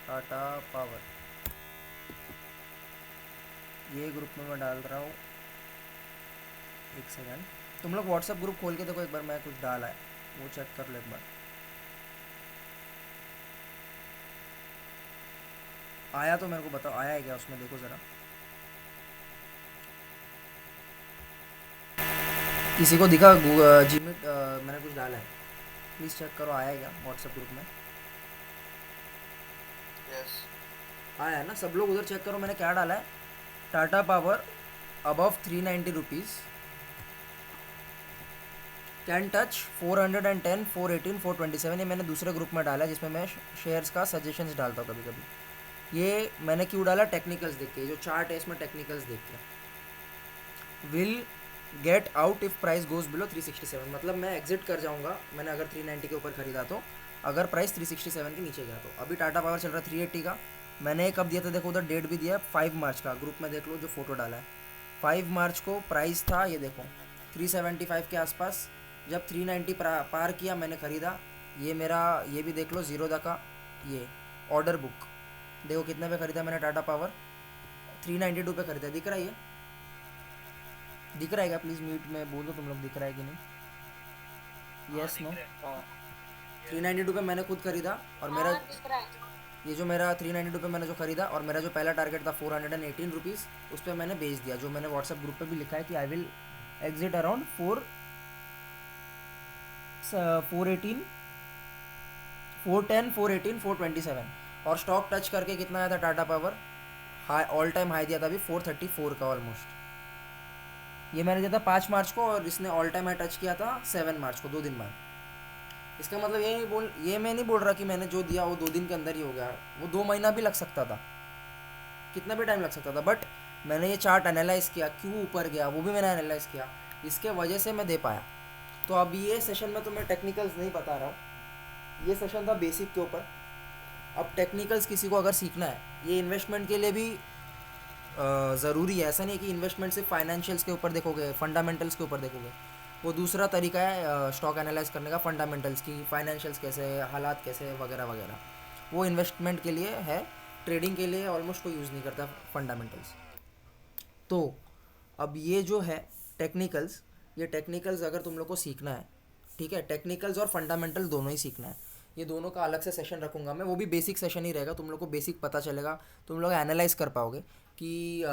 टाटा पावर ये ग्रुप में मैं डाल रहा हूँ। एक सेकंड, तुम लोग व्हाट्सएप ग्रुप खोल के देखो एक बार, मैं कुछ डाला है वो चेक कर लो एक बार। आया तो मेरे को बताओ, आया है क्या उसमें, देखो ज़रा। किसी को दिखा जीमेट मैंने कुछ डाला है, प्लीज़ चेक करो आया है क्या व्हाट्सएप ग्रुप में। यस, आया है ना, सब लोग उधर चेक करो मैंने क्या डाला है। Tata power above 390 rupees can touch 410, 418, 427। ये मैंने दूसरे ग्रुप में डाला है जिसमें मैं शेयर्स का सजेशंस डालता हूँ कभी कभी। ये मैंने क्यों डाला, टेक्निकल्स देख के, जो चार्ट है इसमें टेक्निकल्स देख के। Will get out if price goes below 367, मतलब मैं एग्जिट कर जाऊंगा, मैंने अगर 390 के ऊपर खरीदा तो, अगर प्राइस 367 के नीचे गया तो। अभी टाटा पावर चल रहा है 380 का, मैंने कब दिया था देखो, उधर डेट भी दिया है 5 मार्च का, ग्रुप में देख लो जो फोटो डाला है। 5 मार्च को प्राइस था ये देखो 375 के आसपास, जब 390 पार किया मैंने ख़रीदा, ये मेरा, ये भी देख लो जीरोदा का ये ऑर्डर बुक, देखो कितने पे खरीदा मैंने टाटा पावर, 392 पे खरीदा, दिख रहा है ये, दिख रहा है क्या? प्लीज़ म्यूट में बोल दो तुम लोग, दिख रहा है कि नहीं? Yes no? 392 पे मैंने खुद खरीदा, और मेरा हाँ दिख रहा है। ये जो मेरा 392 पे मैंने जो खरीदा, और मेरा जो पहला टारगेट था 418 रुपीज़, उस पर मैंने बेच दिया, जो मैंने व्हाट्सएप ग्रुप पे भी लिखा है कि आई विल एग्जिट अराउंड 418 410 418 427। और स्टॉक टच करके कितना आया था Tata power, high all time high दिया था अभी 434 का ऑलमोस्ट। ये मैंने दिया था 5 मार्च को, और इसने ऑल टाइम हाई टच किया था 7 मार्च को, 2 दिन बाद। इसका मतलब ये मैं नहीं बोल रहा कि मैंने जो दिया वो 2 दिन के अंदर ही हो गया, वो 2 महीना भी लग सकता था, कितना भी टाइम लग सकता था, बट मैंने ये चार्ट एनालाइज़ किया, क्यों ऊपर गया वो भी मैंने एनालाइज़ किया, इसके वजह से मैं दे पाया। तो अब ये सेशन में तो मैं टेक्निकल्स नहीं बता रहा हूँ, ये सेशन था बेसिक के ऊपर। अब टेक्निकल्स किसी को अगर सीखना है, ये इन्वेस्टमेंट के लिए भी ज़रूरी है, ऐसा नहीं है कि इन्वेस्टमेंट सिर्फ फाइनेंशियल्स के ऊपर देखोगे, फंडामेंटल्स के ऊपर देखोगे, वो दूसरा तरीका है स्टॉक एनालाइज करने का, फंडामेंटल्स की, फाइनेंशियल्स कैसे, हालात कैसे, वगैरह वगैरह, वो इन्वेस्टमेंट के लिए है, ट्रेडिंग के लिए ऑलमोस्ट कोई यूज़ नहीं करता फंडामेंटल्स। तो अब ये जो है टेक्निकल्स, ये टेक्निकल्स अगर तुम लोग को सीखना है, ठीक है, टेक्निकल्स और फंडामेंटल दोनों ही सीखना है, ये दोनों का अलग से सेशन रखूँगा मैं, वो भी बेसिक सेशन ही रहेगा, तुम लोग को बेसिक पता चलेगा, तुम लोग एनालाइज कर पाओगे कि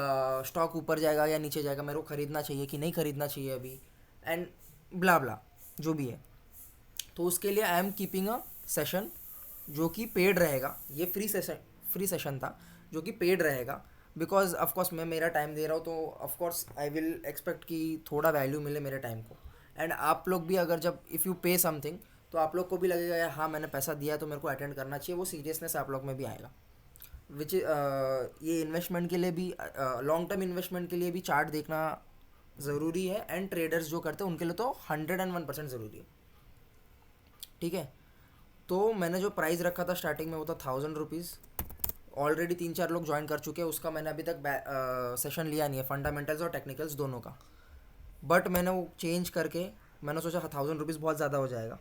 स्टॉक ऊपर जाएगा या नीचे जाएगा, मेरे को ख़रीदना चाहिए कि नहीं ख़रीदना चाहिए अभी, एंड ब्ला ब्ला जो भी है। तो उसके लिए I am keeping a session जो कि पेड रहेगा, ये फ्री सेशन था जो कि पेड रहेगा, बिकॉज ऑफकोर्स मैं मेरा टाइम दे रहा हूँ, तो ऑफकोर्स आई विल एक्सपेक्ट कि थोड़ा वैल्यू मिले मेरे टाइम को। एंड आप लोग भी अगर जब इफ़ यू पे समथिंग, तो आप लोग को भी लगेगा यार हाँ मैंने पैसा दिया है तो मेरे को अटेंड करना चाहिए, वो सीरियसनेस आप लोग में भी आएगा। विच ये इन्वेस्टमेंट के लिए भी, लॉन्ग टर्म इन्वेस्टमेंट के लिए भी चार्ट देखना ज़रूरी है, एंड ट्रेडर्स जो करते हैं उनके लिए तो 101% ज़रूरी है, ठीक है। तो मैंने जो प्राइस रखा था स्टार्टिंग में वो था 1000 रुपीज़, ऑलरेडी 3-4 लोग ज्वाइन कर चुके हैं, उसका मैंने अभी तक सेशन लिया नहीं है, फंडामेंटल्स और टेक्निकल्स दोनों का, बट मैंने वो चेंज करके, मैंने सोचा 1000 रुपीज़ बहुत ज़्यादा हो जाएगा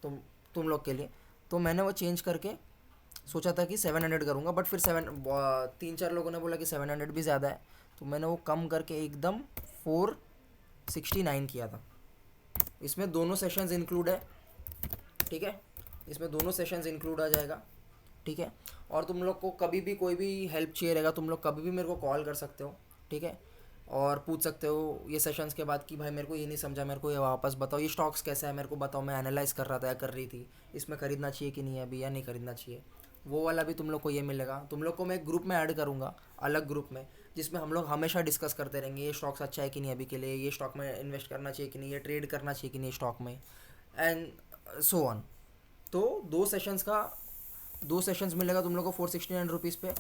तुम लोग के लिए, तो मैंने वो चेंज करके सोचा था कि 700 करूँगा, बट फिर 3-4 लोगों ने बोला कि 700 भी ज़्यादा है, तो मैंने वो कम करके एकदम 469 किया था। इसमें दोनों सेशंस इंक्लूड है, ठीक है, इसमें दोनों सेशंस इंक्लूड आ जाएगा, ठीक है। और तुम लोग को कभी भी कोई भी हेल्प चाहिए रहेगा, तुम लोग कभी भी मेरे को कॉल कर सकते हो, ठीक है, और पूछ सकते हो ये सेशंस के बाद कि भाई मेरे को ये नहीं समझा, मेरे को ये वापस बताओ, ये स्टॉक्स कैसा है मेरे को बताओ, मैं एनालाइज कर रहा था या कर रही थी, इसमें ख़रीदना चाहिए कि नहीं है अभी या नहीं ख़रीदना चाहिए, वो वाला भी तुम लोग को ये मिलेगा। तुम लोग को मैं एक ग्रुप में ऐड करूँगा, अलग ग्रुप में, जिसमें हम लोग हमेशा डिस्कस करते रहेंगे ये स्टॉक्स अच्छा है कि नहीं अभी के लिए, ये स्टॉक में इन्वेस्ट करना चाहिए कि नहीं, ये ट्रेड करना चाहिए कि नहीं स्टॉक में, एंड सो ऑन। तो 2 सेशंस मिलेगा तुम लोग को 469 रुपीज़ पे।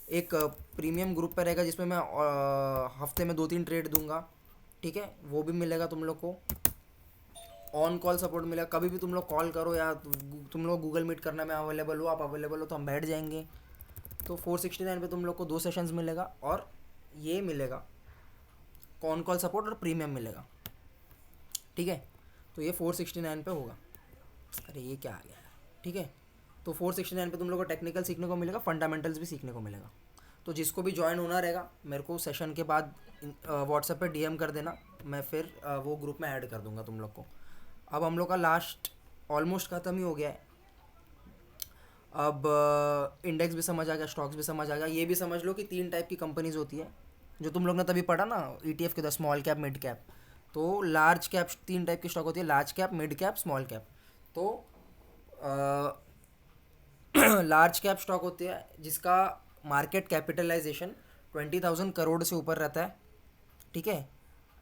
एक प्रीमियम ग्रुप पे रहेगा जिसमें मैं हफ्ते में 2-3 ट्रेड दूंगा, ठीक है, वो भी मिलेगा तुम लोग को। ऑन कॉल सपोर्ट मिलेगा, कभी भी तुम लोग कॉल करो या तुम लोग गूगल मीट करना, मैं अवेलेबल हो, आप अवेलेबल हो तो हम बैठ जाएंगे। तो 469 पे तुम लोग को 2 सेशंस मिलेगा, और ये मिलेगा ऑन कॉल सपोर्ट और प्रीमियम मिलेगा, ठीक है। तो ये 469 पे होगा। अरे ये क्या आ गया, ठीक है। तो 469 पे तुम लोग को टेक्निकल सीखने को मिलेगा, फंडामेंटल्स भी सीखने को मिलेगा। तो जिसको भी ज्वाइन होना रहेगा मेरे को सेशन के बाद व्हाट्सएप पे डीएम कर देना, मैं फिर वो ग्रुप में ऐड कर दूंगा तुम लोग को। अब हम लोग का लास्ट ऑलमोस्ट ख़त्म ही हो गया है। अब इंडेक्स भी समझ आ गया, स्टॉक्स भी समझ आ गया, ये भी समझ लो कि 3 टाइप की कंपनीज होती है, जो तुम लोग ने तभी पढ़ा ना ETF के, स्मॉल कैप, मिड कैप। तो लार्ज कैप 3 टाइप की स्टॉक होती है, large cap, mid cap, small cap. तो लार्ज कैप स्टॉक होती है जिसका मार्केट कैपिटलाइजेशन 20,000 करोड़ से ऊपर रहता है, ठीक है।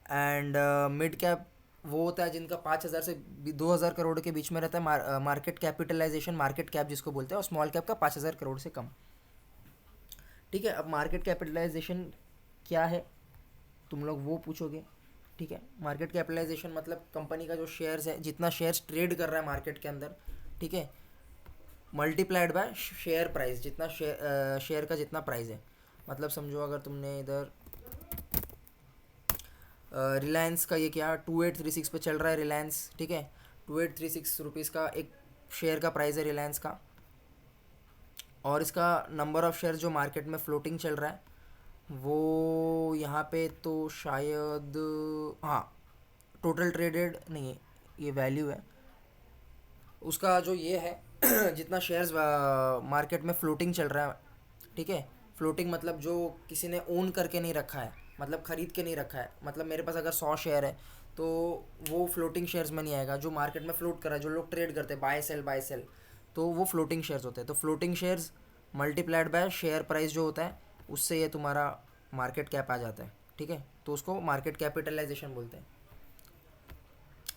एंड मिड कैप वो होता है जिनका 5,000 से 2,000 करोड़ के बीच में रहता है मार्केट कैपिटलाइजेशन, मार्केट कैप जिसको बोलते हैं, और स्मॉल कैप का 5,000 करोड़ से कम, ठीक है। अब मार्केट कैपिटलाइजेशन क्या है तुम लोग वो पूछोगे, ठीक है। मार्केट कैपिटलाइजेशन मतलब कंपनी का जो शेयर्स है, जितना शेयर्स ट्रेड कर रहा है मार्केट के अंदर, ठीक है, मल्टीप्लाइड बाय शेयर प्राइस, जितना शेयर का जितना प्राइस है। मतलब समझो अगर तुमने इधर रिलायंस का ये क्या 2836 पे चल रहा है रिलायंस, ठीक है, 2836 रुपीज़ का एक शेयर का प्राइस है रिलायंस का, और इसका नंबर ऑफ़ शेयर जो मार्केट में फ्लोटिंग चल रहा है वो यहाँ पे तो शायद, हाँ टोटल ट्रेडेड नहीं है, ये वैल्यू है उसका जो ये है जितना शेयर्स मार्केट में फ्लोटिंग चल रहा है, ठीक है। फ्लोटिंग मतलब जो किसी ने ओन करके नहीं रखा है, मतलब ख़रीद के नहीं रखा है, मतलब मेरे पास अगर 100 शेयर है तो वो फ्लोटिंग शेयर्स में नहीं आएगा। जो मार्केट में फ्लोट कर रहा है, जो लोग ट्रेड करते हैं बाय सेल, तो वो फ्लोटिंग शेयर्स होते हैं। तो floating shares multiplied by share price जो होता है उससे ये तुम्हारा मार्केट कैप आ जाता है, ठीक है। तो उसको मार्केट कैपिटलाइजेशन बोलते हैं।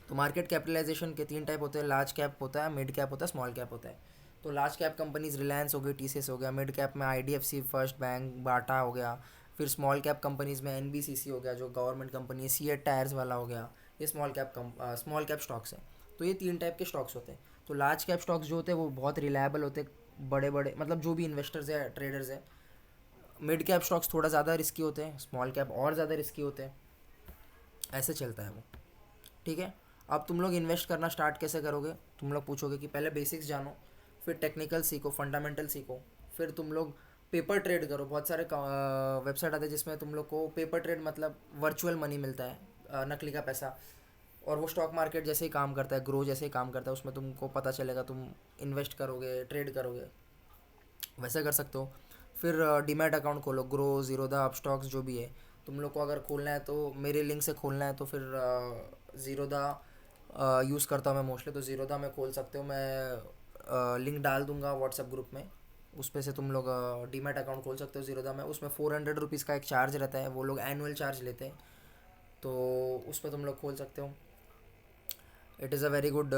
तो मार्केट कैपिटलाइजेशन के 3 टाइप होते हैं, लार्ज कैप होता है, मिड कैप होता है, स्मॉल कैप होता है। तो लार्ज कैप कंपनीज रिलायंस हो गई, टीसीएस हो गया, मिड कैप में आईडीएफसी फर्स्ट बैंक बाटा हो गया, फिर स्मॉल कैप कंपनीज में एनबीसीसी हो गया जो गवर्नमेंट कंपनी है, सीएट टायर्स वाला हो गया, ये स्मॉल कैप स्टॉक्स हैं। तो ये 3 टाइप के स्टॉक्स होते हैं। तो लार्ज कैप स्टॉक्स जो होते हैं वो बहुत रिलायबल होते हैं, बड़े बड़े मतलब जो भी इन्वेस्टर्स हैं ट्रेडर्स हैं। मिड कैप स्टॉक्स थोड़ा ज़्यादा रिस्की होते हैं, स्मॉल कैप और ज़्यादा रिस्की होते हैं, ऐसे चलता है वो, ठीक है। अब तुम लोग इन्वेस्ट करना स्टार्ट कैसे करोगे? तुम लोग पूछोगे कि पहले बेसिक्स जानो, फिर टेक्निकल सीखो, फंडामेंटल सीखो, फिर तुम लोग पेपर ट्रेड करो। बहुत सारे वेबसाइट आते हैं जिसमें तुम लोग को पेपर ट्रेड मतलब वर्चुअल मनी मिलता है, नकली का पैसा, और वो स्टॉक मार्केट जैसे ही काम करता है, ग्रो जैसे ही काम करता है, उसमें तुमको पता चलेगा, तुम इन्वेस्ट करोगे, ट्रेड करोगे, वैसे कर सकते हो। फिर डीमैट अकाउंट खोलो, ग्रो, ज़ीरोधा, अपस्टॉक्स जो भी है तुम लोग को अगर खोलना है तो मेरे लिंक से खोलना है तो फिर ज़ीरोधा यूज़ करता हूँ मैं मोस्टली, तो ज़ीरोधा में खोल सकते हो। मैं लिंक डाल दूंगा व्हाट्सएप ग्रुप में, उस पे से तुम लोग डीमैट अकाउंट खोल सकते हो ज़ीरोधा में। उसमें 400 रुपीज़ का एक चार्ज रहता है, वो लोग एनुअल चार्ज लेते हैं, तो उस पर तुम लोग खोल सकते हो। It is a very good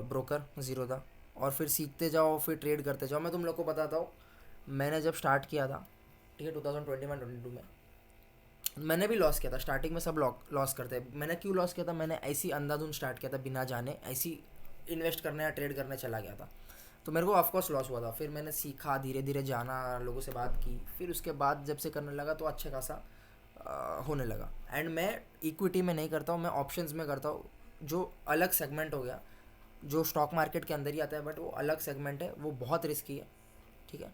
broker Zerodha. और फिर सीखते जाओ, फिर ट्रेड करते जाओ। मैं तुम लोग को बताता हूँ, मैंने जब स्टार्ट किया था, ठीक है, 2021-22 में मैंने भी लॉस किया था। स्टार्टिंग में सब लॉस करते हैं। मैंने क्यों लॉस किया था? मैंने ऐसी अंधाधुंध स्टार्ट किया था, बिना जाने ऐसी इन्वेस्ट करने या ट्रेड करने चला गया था, तो मेरे को ऑफकोर्स लॉस हुआ था। फिर मैंने सीखा, धीरे धीरे जाना, लोगों से बात की, फिर उसके बाद जब से करने लगा तो अच्छा खासा होने लगा। एंड मैं इक्विटी में नहीं करता हूँ, मैं ऑप्शंस में करता हूँ, जो अलग सेगमेंट हो गया, जो स्टॉक मार्केट के अंदर ही आता है, बट वो अलग सेगमेंट है, वो बहुत रिस्की है, ठीक है।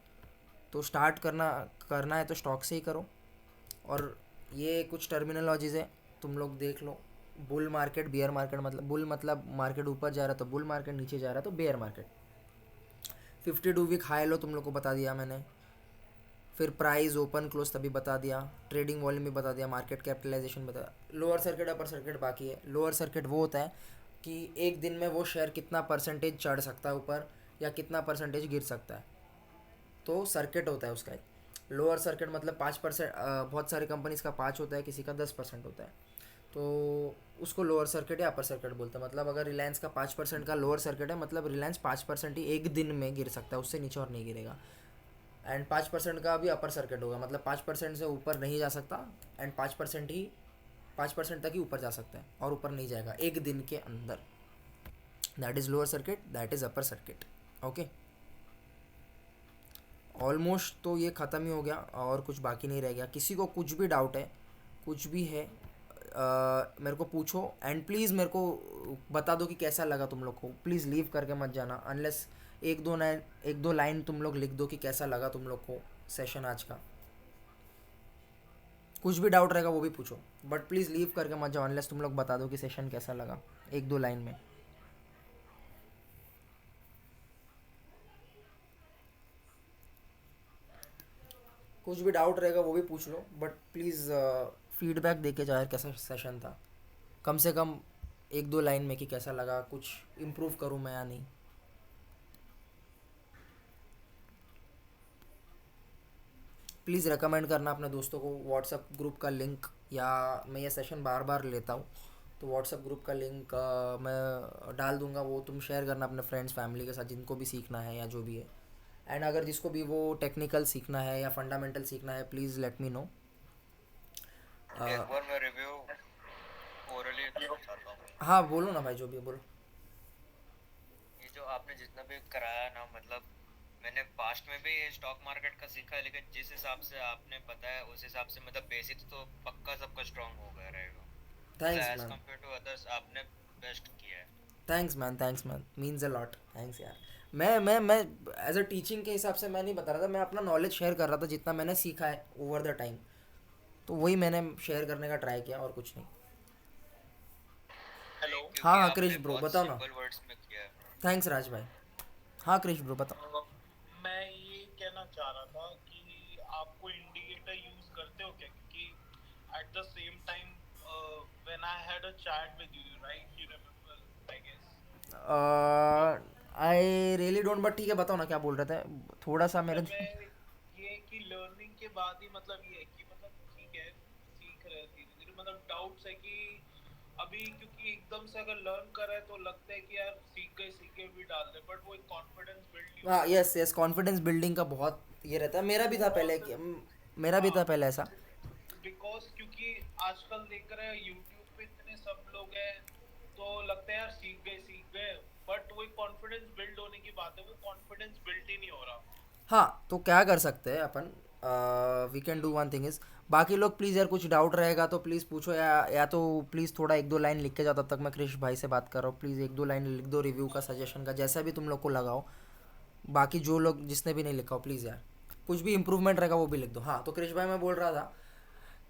तो स्टार्ट करना है तो स्टॉक से ही करो। और ये कुछ टर्मिनोलॉजीज़ है, तुम लोग देख लो। बुल मार्केट, बियर मार्केट, मतलब बुल मतलब मार्केट ऊपर जा रहा है तो बुल मार्केट, नीचे जा रहा है तो bear market. 52 week high low तुम लोग को बता दिया मैंने, फिर प्राइस, ओपन क्लोज तभी बता दिया, ट्रेडिंग वॉल्यूम भी बता दिया, मार्केट कैपिटलाइजेशन बता दिया। लोअर सर्किट, अपर सर्किट बाकी है। लोअर सर्किट वो होता है कि एक दिन में वो शेयर कितना परसेंटेज चढ़ सकता है ऊपर या कितना परसेंटेज गिर सकता है, तो सर्किट होता है उसका एक। लोअर सर्किट मतलब 5%, बहुत सारी कंपनीज का 5 होता है, किसी का 10% होता है, तो उसको लोअर सर्किट या अपर सर्किट बोलते हैं। मतलब अगर रिलायंस का 5% का लोअर सर्किट है, मतलब रिलायंस 5% ही एक दिन में गिर सकता है, उससे नीचे और नहीं गिरेगा। एंड 5% का भी अपर सर्किट होगा, मतलब 5% से ऊपर नहीं जा सकता, एंड 5% तक ही ऊपर जा सकता है और ऊपर नहीं जाएगा एक दिन के अंदर। That is lower circuit, that is upper circuit. Okay, almost तो ये ख़त्म ही हो गया और कुछ बाकी नहीं रह गया। किसी को कुछ भी डाउट है, कुछ भी है, मेरे को पूछो। एंड प्लीज़ मेरे को बता दो कि कैसा लगा तुम लोग को। प्लीज़ लीव करके मत जाना, अनलेस एक दो लाइन तुम लोग लिख दो कि कैसा लगा तुम लोग को सेशन आज का। कुछ भी डाउट रहेगा वो भी पूछो, बट प्लीज़ लीव करके मत जाओ अनलेस तुम लोग बता दो कि सेशन कैसा लगा, एक दो लाइन में। कुछ भी डाउट रहेगा वो भी पूछ लो, बट प्लीज़ फीडबैक दे के जाओ यार कैसा सेशन था, कम से कम एक दो लाइन में कि कैसा लगा, कुछ इम्प्रूव करूँ मैं या नहीं। प्लीज़ रेकमेंड करना अपने दोस्तों को। व्हाट्सएप ग्रुप का लिंक, या मैं ये सेशन बार बार लेता हूँ तो व्हाट्सएप ग्रुप का लिंक मैं डाल दूँगा, वो तुम शेयर करना अपने फ्रेंड्स फैमिली के साथ जिनको भी सीखना है या जो भी है। एंड अगर जिसको भी वो टेक्निकल सीखना है या फंडामेंटल सीखना है, प्लीज़ लेट मी नो। एक बार मैं रिव्यू ओरली चाहता हूँ। हाँ बोलो ना भाई, जो भी है बोलो। ये जो आपने जितना भी कराया ना, मतलब मैंने पास्ट में भी ये स्टॉक मार्केट का सीखा है, लेकिन जिस हिसाब से आपने बताया उस हिसाब से मतलब बेसिक्स तो पक्का सबका स्ट्रांग हो गया रहेगा। Thanks as man, compare to others आपने बेस्ट किया है। Thanks man, means a lot, thanks यार। मैं एज अ टीचिंग के हिसाब से मैं नहीं बता रहा था, मैं अपना नॉलेज शेयर कर रहा था जितना मैंने सीखा है ओवर द टाइम, तो वही मैंने शेयर करने का ट्राई किया और कुछ नहीं। हेलो। हाँ क्योंकि हाँ आपने क्रिश ब्रो बहुत बताओ ना। सिंपल वर्ड्स में किया है। थैंक्स राज भाई। हाँ क्रिश ब्रो बताओ। मैं ये कहना चाह रहा था कि आपको इंडिकेटर यूज करते हो क्या, क्योंकि at the same time when I had a chat with you right, you remember I guess. I really don't, but ठीक है बताओ ना क्या बोल रहे थे, थोड़ा सा मेरे। मतलब मैं ये कि लर्निंग के बाद ही मतलब ये है कि मतलब ठीक है सीख रहे धीरे धीरे, मतलब डाउट्स है कि अभी क्योंकि एकदम से अगर लर्न कर रहे हैं तो लगता है कि यार सीख गए भी डाल दे, बट वो एक कॉन्फिडेंस बिल्ड नहीं हाँ होता। यस यस, कॉन्फिडेंस बिल्डिंग का बहुत ये रहता है, मेरा भी था पहले कि मेरा भी था पहले ऐसा। बिकॉज क्योंकि आजकल देख रहे हैं यूट्यूब पे इतने सब लोग हैं तो लगता है यार सीख गए, बट वो कॉन्फिडेंस बिल्ड होने की बात है, वो कॉन्फिडेंस बिल्ड ही नहीं हो रहा। हाँ तो क्या कर सकते हैं अपन, we can do one thing is, बाकी लोग प्लीज़ यार कुछ डाउट रहेगा तो प्लीज़ पूछो, या तो प्लीज़ थोड़ा एक दो लाइन लिख के जाओ, तब तक मैं क्रिश भाई से बात कर रहा हूँ, प्लीज़ एक दो लाइन लिख दो रिव्यू का, सजेशन का, जैसा भी तुम लोग को लगाओ। बाकी जो लोग जिसने भी नहीं लिखा हो प्लीज़ यार कुछ भी इम्प्रूवमेंट रहेगा वो भी लिख दो। हाँ तो क्रिश भाई मैं बोल रहा था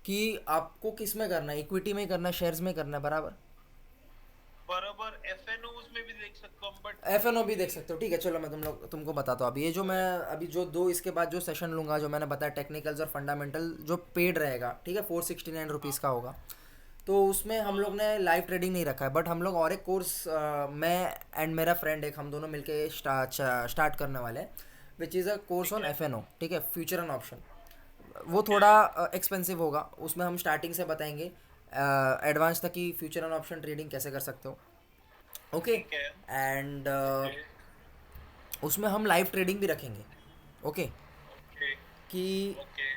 कि आपको किस में करना है, इक्विटी में करना है, शेयर्स में करना है, बराबर। बराबर एफएनओस में भी देख सकता हूँ, बट एफ एन ओ भी देख सकते हो, ठीक है चलो मैं तुमको बताता हूँ। अभी ये जो मैं अभी जो दो इसके बाद जो सेशन लूँगा, जो मैंने बताया टेक्निकल्स और फंडामेंटल, जो पेड रहेगा ठीक है, 469 रुपीज़ का होगा। तो उसमें हम लोग ने लाइव ट्रेडिंग नहीं रखा है, बट हम लोग और एक कोर्स मैं एंड मेरा फ्रेंड एक, हम दोनों मिलके स्टार्ट करने वाले हैं, which is a course on F N O, ठीक है, फ्यूचर एंड ऑप्शन। वो थोड़ा एक्सपेंसिव होगा, उसमें हम स्टार्टिंग से बताएंगे एडवांस तक कि फ्यूचर एंड ऑप्शन ट्रेडिंग कैसे कर सकते हो, ओके। ठीक है। एंड उसमें हम लाइव ट्रेडिंग भी रखेंगे, ओके, ओके कि ओके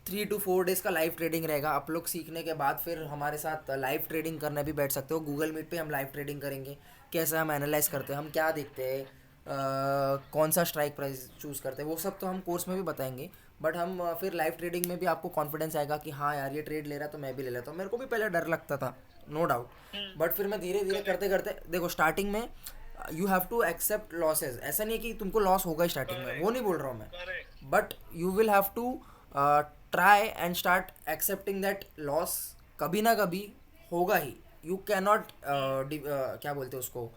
3 to 4 डेज़ का लाइव ट्रेडिंग रहेगा। आप लोग सीखने के बाद फिर हमारे साथ लाइव ट्रेडिंग करने भी बैठ सकते हो, गूगल मीट पे हम लाइव ट्रेडिंग करेंगे, कैसे हम एनालाइज करते हैं, हम क्या देखते हैं, कौन सा स्ट्राइक प्राइस चूज़ करते हैं, वो सब तो हम कोर्स में भी बताएंगे। बट हम फिर लाइव ट्रेडिंग में भी आपको कॉन्फिडेंस आएगा कि हाँ यार ये ट्रेड ले रहा है तो मैं भी ले लेता हूँ। मेरे को भी पहले डर लगता था, नो डाउट, बट फिर मैं धीरे धीरे करते करते, देखो स्टार्टिंग में you have to accept losses, ऐसा नहीं है कि तुमको लॉस होगा ही स्टार्टिंग में, वो नहीं बोल रहा हूँ मैं, correct. But you will have to try and start accepting that loss कभी ना कभी होगा ही। यू कैन नॉट क्या बोलते हैं उसको,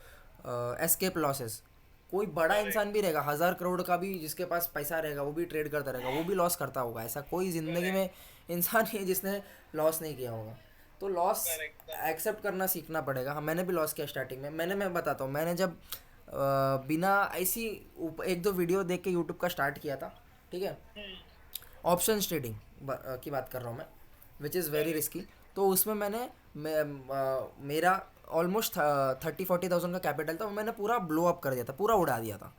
एस्केप लॉसेस। कोई बड़ा इंसान भी रहेगा 1000 करोड़ का भी, जिसके पास पैसा रहेगा वो भी ट्रेड करता रहेगा, वो भी लॉस करता होगा, ऐसा कोई ज़िंदगी में इंसान नहीं है जिसने लॉस नहीं किया होगा। तो लॉस एक्सेप्ट करना सीखना पड़ेगा। हाँ मैंने भी लॉस किया स्टार्टिंग में, मैं बताता हूँ, मैंने जब बिना ऐसी एक दो वीडियो देख के यूट्यूब का स्टार्ट किया था, ठीक है, ऑप्शंस ट्रेडिंग की बात कर रहा हूँ मैं, विच इज़ वेरी रिस्की। तो उसमें मेरा ऑलमोस्ट 30-40 थाउजेंड का कैपिटल था, वो मैंने पूरा ब्लो अप कर दिया था, पूरा उड़ा दिया था।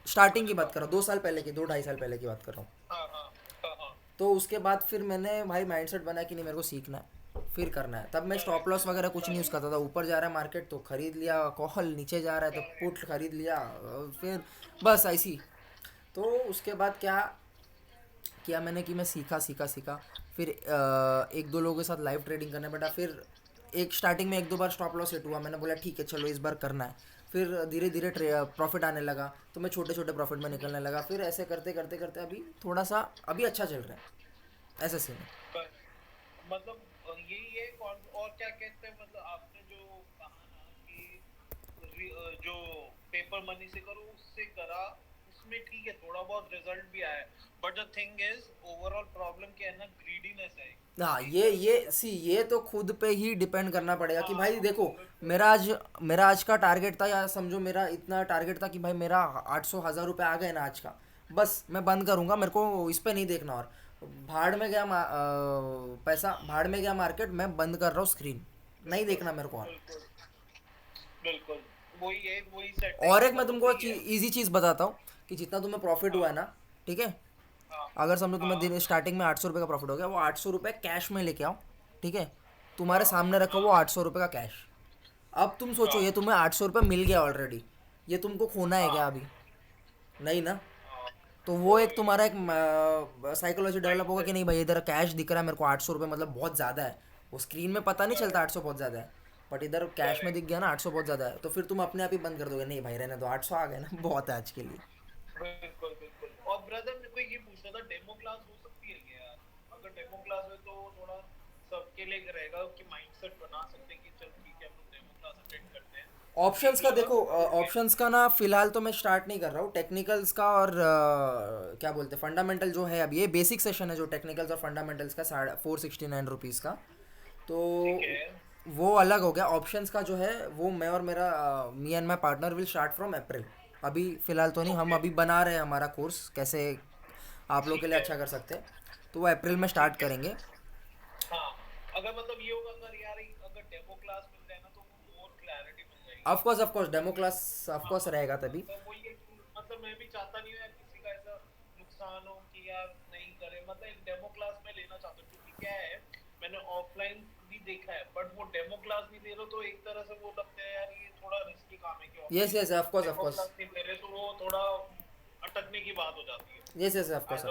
स्टार्टिंग की बात कर रहा हूँ, 2 साल पहले की, 2-2.5 साल पहले की बात कर रहा हूँ। हाँ हाँ हाँ। तो उसके बाद फिर मैंने भाई माइंडसेट बनाया कि नहीं मेरे को सीखना है, फिर करना है। तब मैं स्टॉप लॉस वगैरह कुछ नहीं यूज़ करता था, ऊपर जा रहा है मार्केट तो खरीद लिया कॉल, नीचे जा रहा है तो पुट खरीद लिया, फिर बस ऐसी। तो उसके बाद क्या किया मैंने कि मैं सीखा, फिर एक दो लोगों के साथ लाइव ट्रेडिंग करने बैठा, फिर एक स्टार्टिंग में 1-2 बार स्टॉप लॉस हिट हुआ, मैंने बोला ठीक है चलो इस बार करना है, फिर धीरे धीरे प्रॉफिट आने लगा, तो मैं छोटे छोटे प्रॉफिट में निकलने लगा, फिर ऐसे करते करते करते अभी थोड़ा सा अभी अच्छा चल रहा है, ऐसा सीन है। मतलब यही है और क्या कहते हैं, मतलब आपने जो कहा ना कि जो पेपर मनी से करो उससे करा, उसमें ठीक है थोड़ा बहुत रिजल्ट भी आया, but the thing is overall problem क्या है ना, ग्रीडीनेस है। हाँ ये तो खुद पे ही डिपेंड करना पड़ेगा कि भाई देखो मेरा आज का टारगेट था, या समझो मेरा इतना टारगेट था कि भाई मेरा 800-1000 रुपये आ गए ना आज का, बस मैं बंद करूँगा, मेरे को इस पे नहीं देखना, और भाड़ में गया पैसा, भाड़ में गया मार्केट, मैं बंद कर रहा हूँ स्क्रीन, नहीं देखना मेरे को। बिल्कुल बिल्कुल वही है, वही सेट। और एक मैं तुमको ईजी चीज़ बताता हूँ कि जितना तुम्हें प्रॉफिट हुआ है ना, ठीक है, अगर समझो तुम्हें दिन स्टार्टिंग में 800 रुपये का प्रॉफिट हो गया, वो 800 रुपये कैश में लेके आओ, ठीक है, तुम्हारे सामने रखो वो 800 रुपये का कैश। अब तुम सोचो ये तुम्हें 800 रुपये मिल गया ऑलरेडी, ये तुमको खोना है क्या अभी? नहीं ना। तो वो एक तुम्हारा एक साइकोलॉजी डेवलप होगा कि नहीं भाई इधर कैश दिख रहा है मेरे को 800 रुपये, मतलब बहुत ज़्यादा है, वो स्क्रीन में पता नहीं चलता 800 बहुत ज़्यादा है, बट इधर कैश में दिख गया ना 800 बहुत ज़्यादा है, तो फिर तुम अपने आप ही बंद कर दोगे, नहीं भाई रहने दो, 800 आ गए ना बहुत है आज के लिए। बिल्कुल बिल्कुल। और ब्रदर मेरे को ये पूछना था, डेमो क्लास हो सकती है क्या यार? अगर डेमो क्लास है तो थोड़ा सबके लिए रहेगा कि माइंडसेट बना सकते हैं कि चल ठीक है हम लोग डेमो क्लास अटेंड करते हैं। ऑप्शंस का देखो, ऑप्शंस का ना फिलहाल तो मैं स्टार्ट नहीं कर रहा हूँ, टेक्निकल्स का और क्या बोलते हैं फंडामेंटल जो है, अभी ये बेसिक सेशन है जो टेक्निकल्स और फंडामेंटल्स का 469 रुपीज़ का, तो ठीक है। वो अलग हो गया। ऑप्शंस का जो है वो मैं और मेरा me and my partner will start from April. अभी फ़िलहाल तो नहीं, हम अभी बना रहे हैं हमारा कोर्स कैसे आप लोग के ठीक लिए है। अच्छा कर सकते हैं, तो वो अप्रैल में स्टार्ट करेंगे। हाँ, अगर मतलब ये होगा अगर यार अगर डेमो क्लास मिल जाए ना तो और क्लैरिटी मिल जाएगी। Of course demo class of course रहेगा तभी। तो वही है कि मतलब मैं भी चाहता नहीं हूँ यार किसी का ऐसा नुकसान हो कि यार नहीं करे, मतलब एक डेमो क्लास में लेना चाहता हूँ, क्योंकि क्या है मैंने ऑफलाइन भी देखा है बट वो डेमो क्लास नहीं दे रहे तो एक तरह से वो लगता है यार ये थोड़ा रिस्की काम है कि yes yes of demo course class नहीं दे रहे तो वो थोड़ा अटकने की बात हो जाती है। Yes yes of course.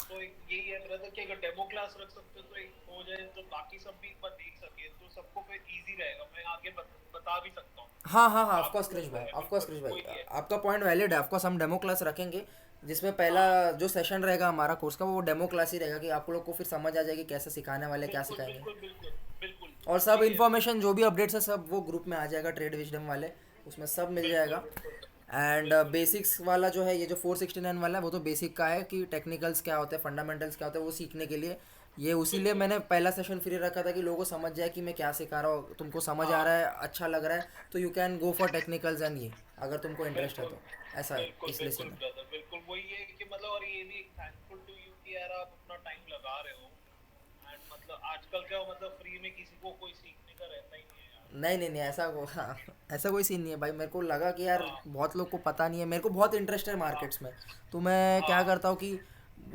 तो यही है ब्रदर कि अगर डेमो क्लास रख सकते हो तो एक हो जाए तो बाकी सब भी एक बार देख सके तो सबको फिर इजी रहेगा, मैं आगे बता भी सकता हूँ। हाँ हाँ हाँ ऑफ आप कोर्स क्रिश भाई, ऑफ कोर्स क्रिश कोई भाई, है। आपका पॉइंट वैलिड है। ऑफ कोर्स हम डेमो क्लास रखेंगे, जिसमें पहला जो सेशन रहेगा हमारा कोर्स का वो डेमो क्लास ही रहेगा, कि आप लोग को फिर समझ आ जाएगी कैसे सिखाने वाले क्या बिल्कुल सिखाएंगे। बिल्कुल बिल्कुल बिल्कुल। और सब वही है। इन्फॉर्मेशन जो भी अपडेट्स है सब वो ग्रुप में आ जाएगा ट्रेड विजडम वाले, उसमें सब मिल बिल्कुल जाएगा। बिल्कुल एंड बिल्कुल। बेसिक्स वाला जो है ये जो 469 वाला है वो तो बेसिक का है, कि टेक्निकल्स क्या होते हैं फंडामेंटल्स क्या होते हैं वो सीखने के लिए। ये उसीलिए मैंने पहला सेशन फ्री रखा था कि लोगों को समझ जाए कि मैं क्या सिखा रहा हूँ, तुमको समझ आ हाँ रहा है, अच्छा लग रहा है, तो you can go for technicals and ये अगर तुमको इंटरेस्ट है बिल्कुल तो। ऐसा है बिल्कुल इसलिए बिल्कुल सीन है। ब्रदर बिल्कुल। वही है कि मतलब और ये भी थैंकफुल टू यू कि यार आप अपना टाइम लगा रहे हो। एंड मतलब आजकल क्या मतलब फ्री में किसी को कोई सीखने का रहता ही नहीं है यार। नहीं ऐसा हाँ, ऐसा कोई सीन नहीं है भाई, मेरे को लगा कि यार हाँ बहुत लोग को पता नहीं है, मेरे को बहुत इंटरेस्ट है हाँ मार्केट्स में, तो मैं क्या हाँ। करता हूँ कि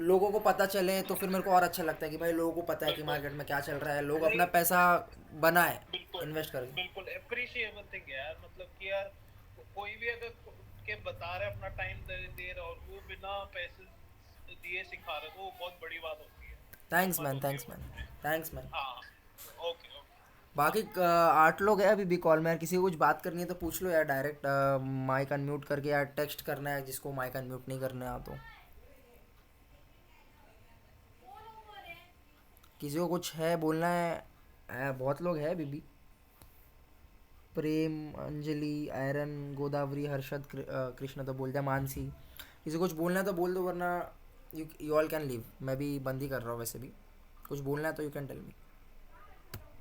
लोगों को पता चले तो फिर मेरे को और अच्छा लगता है कि भाई लोगों को पता है कि बिल्कुल। मार्केट में क्या चल रहा है, लोग नहीं अपना पैसा बनाए बिल्कुल इन्वेस्ट करके। बिल्कुल अप्रिशिएबल थिंग है यार, मतलब कि यार कोई भी अगर के बता रहे अपना टाइम दे रहा और वो बिना पैसे दिए सिखा रहे तो वो बहुत बड़ी बात होती है, थैंक्स हिम्मत मैन, होती है थैंक्स वो। Man, thanks man. हाँ ओके ओके। बाकी 8 लोग हैं अभी भी कॉल में यार, किसी को कुछ बात करनी है तो पूछ लो यार डायरेक्ट, माइक अनम्यूट करके यार टेक्स्ट करना है जिसको माइक अनम्यूट नहीं करना है तो। किसी को कुछ है बोलना है, बहुत लोग हैं अभी भी, प्रेम, अंजलि, आयरन, गोदावरी, हर्षद, कृष्ण तो बोल दिया, मानसी, किसी को कुछ बोलना है तो बोल दो, वरना यू ऑल कैन लीव, मैं भी बंद ही कर रहा हूँ वैसे भी, कुछ बोलना है तो यू कैन टेल मी।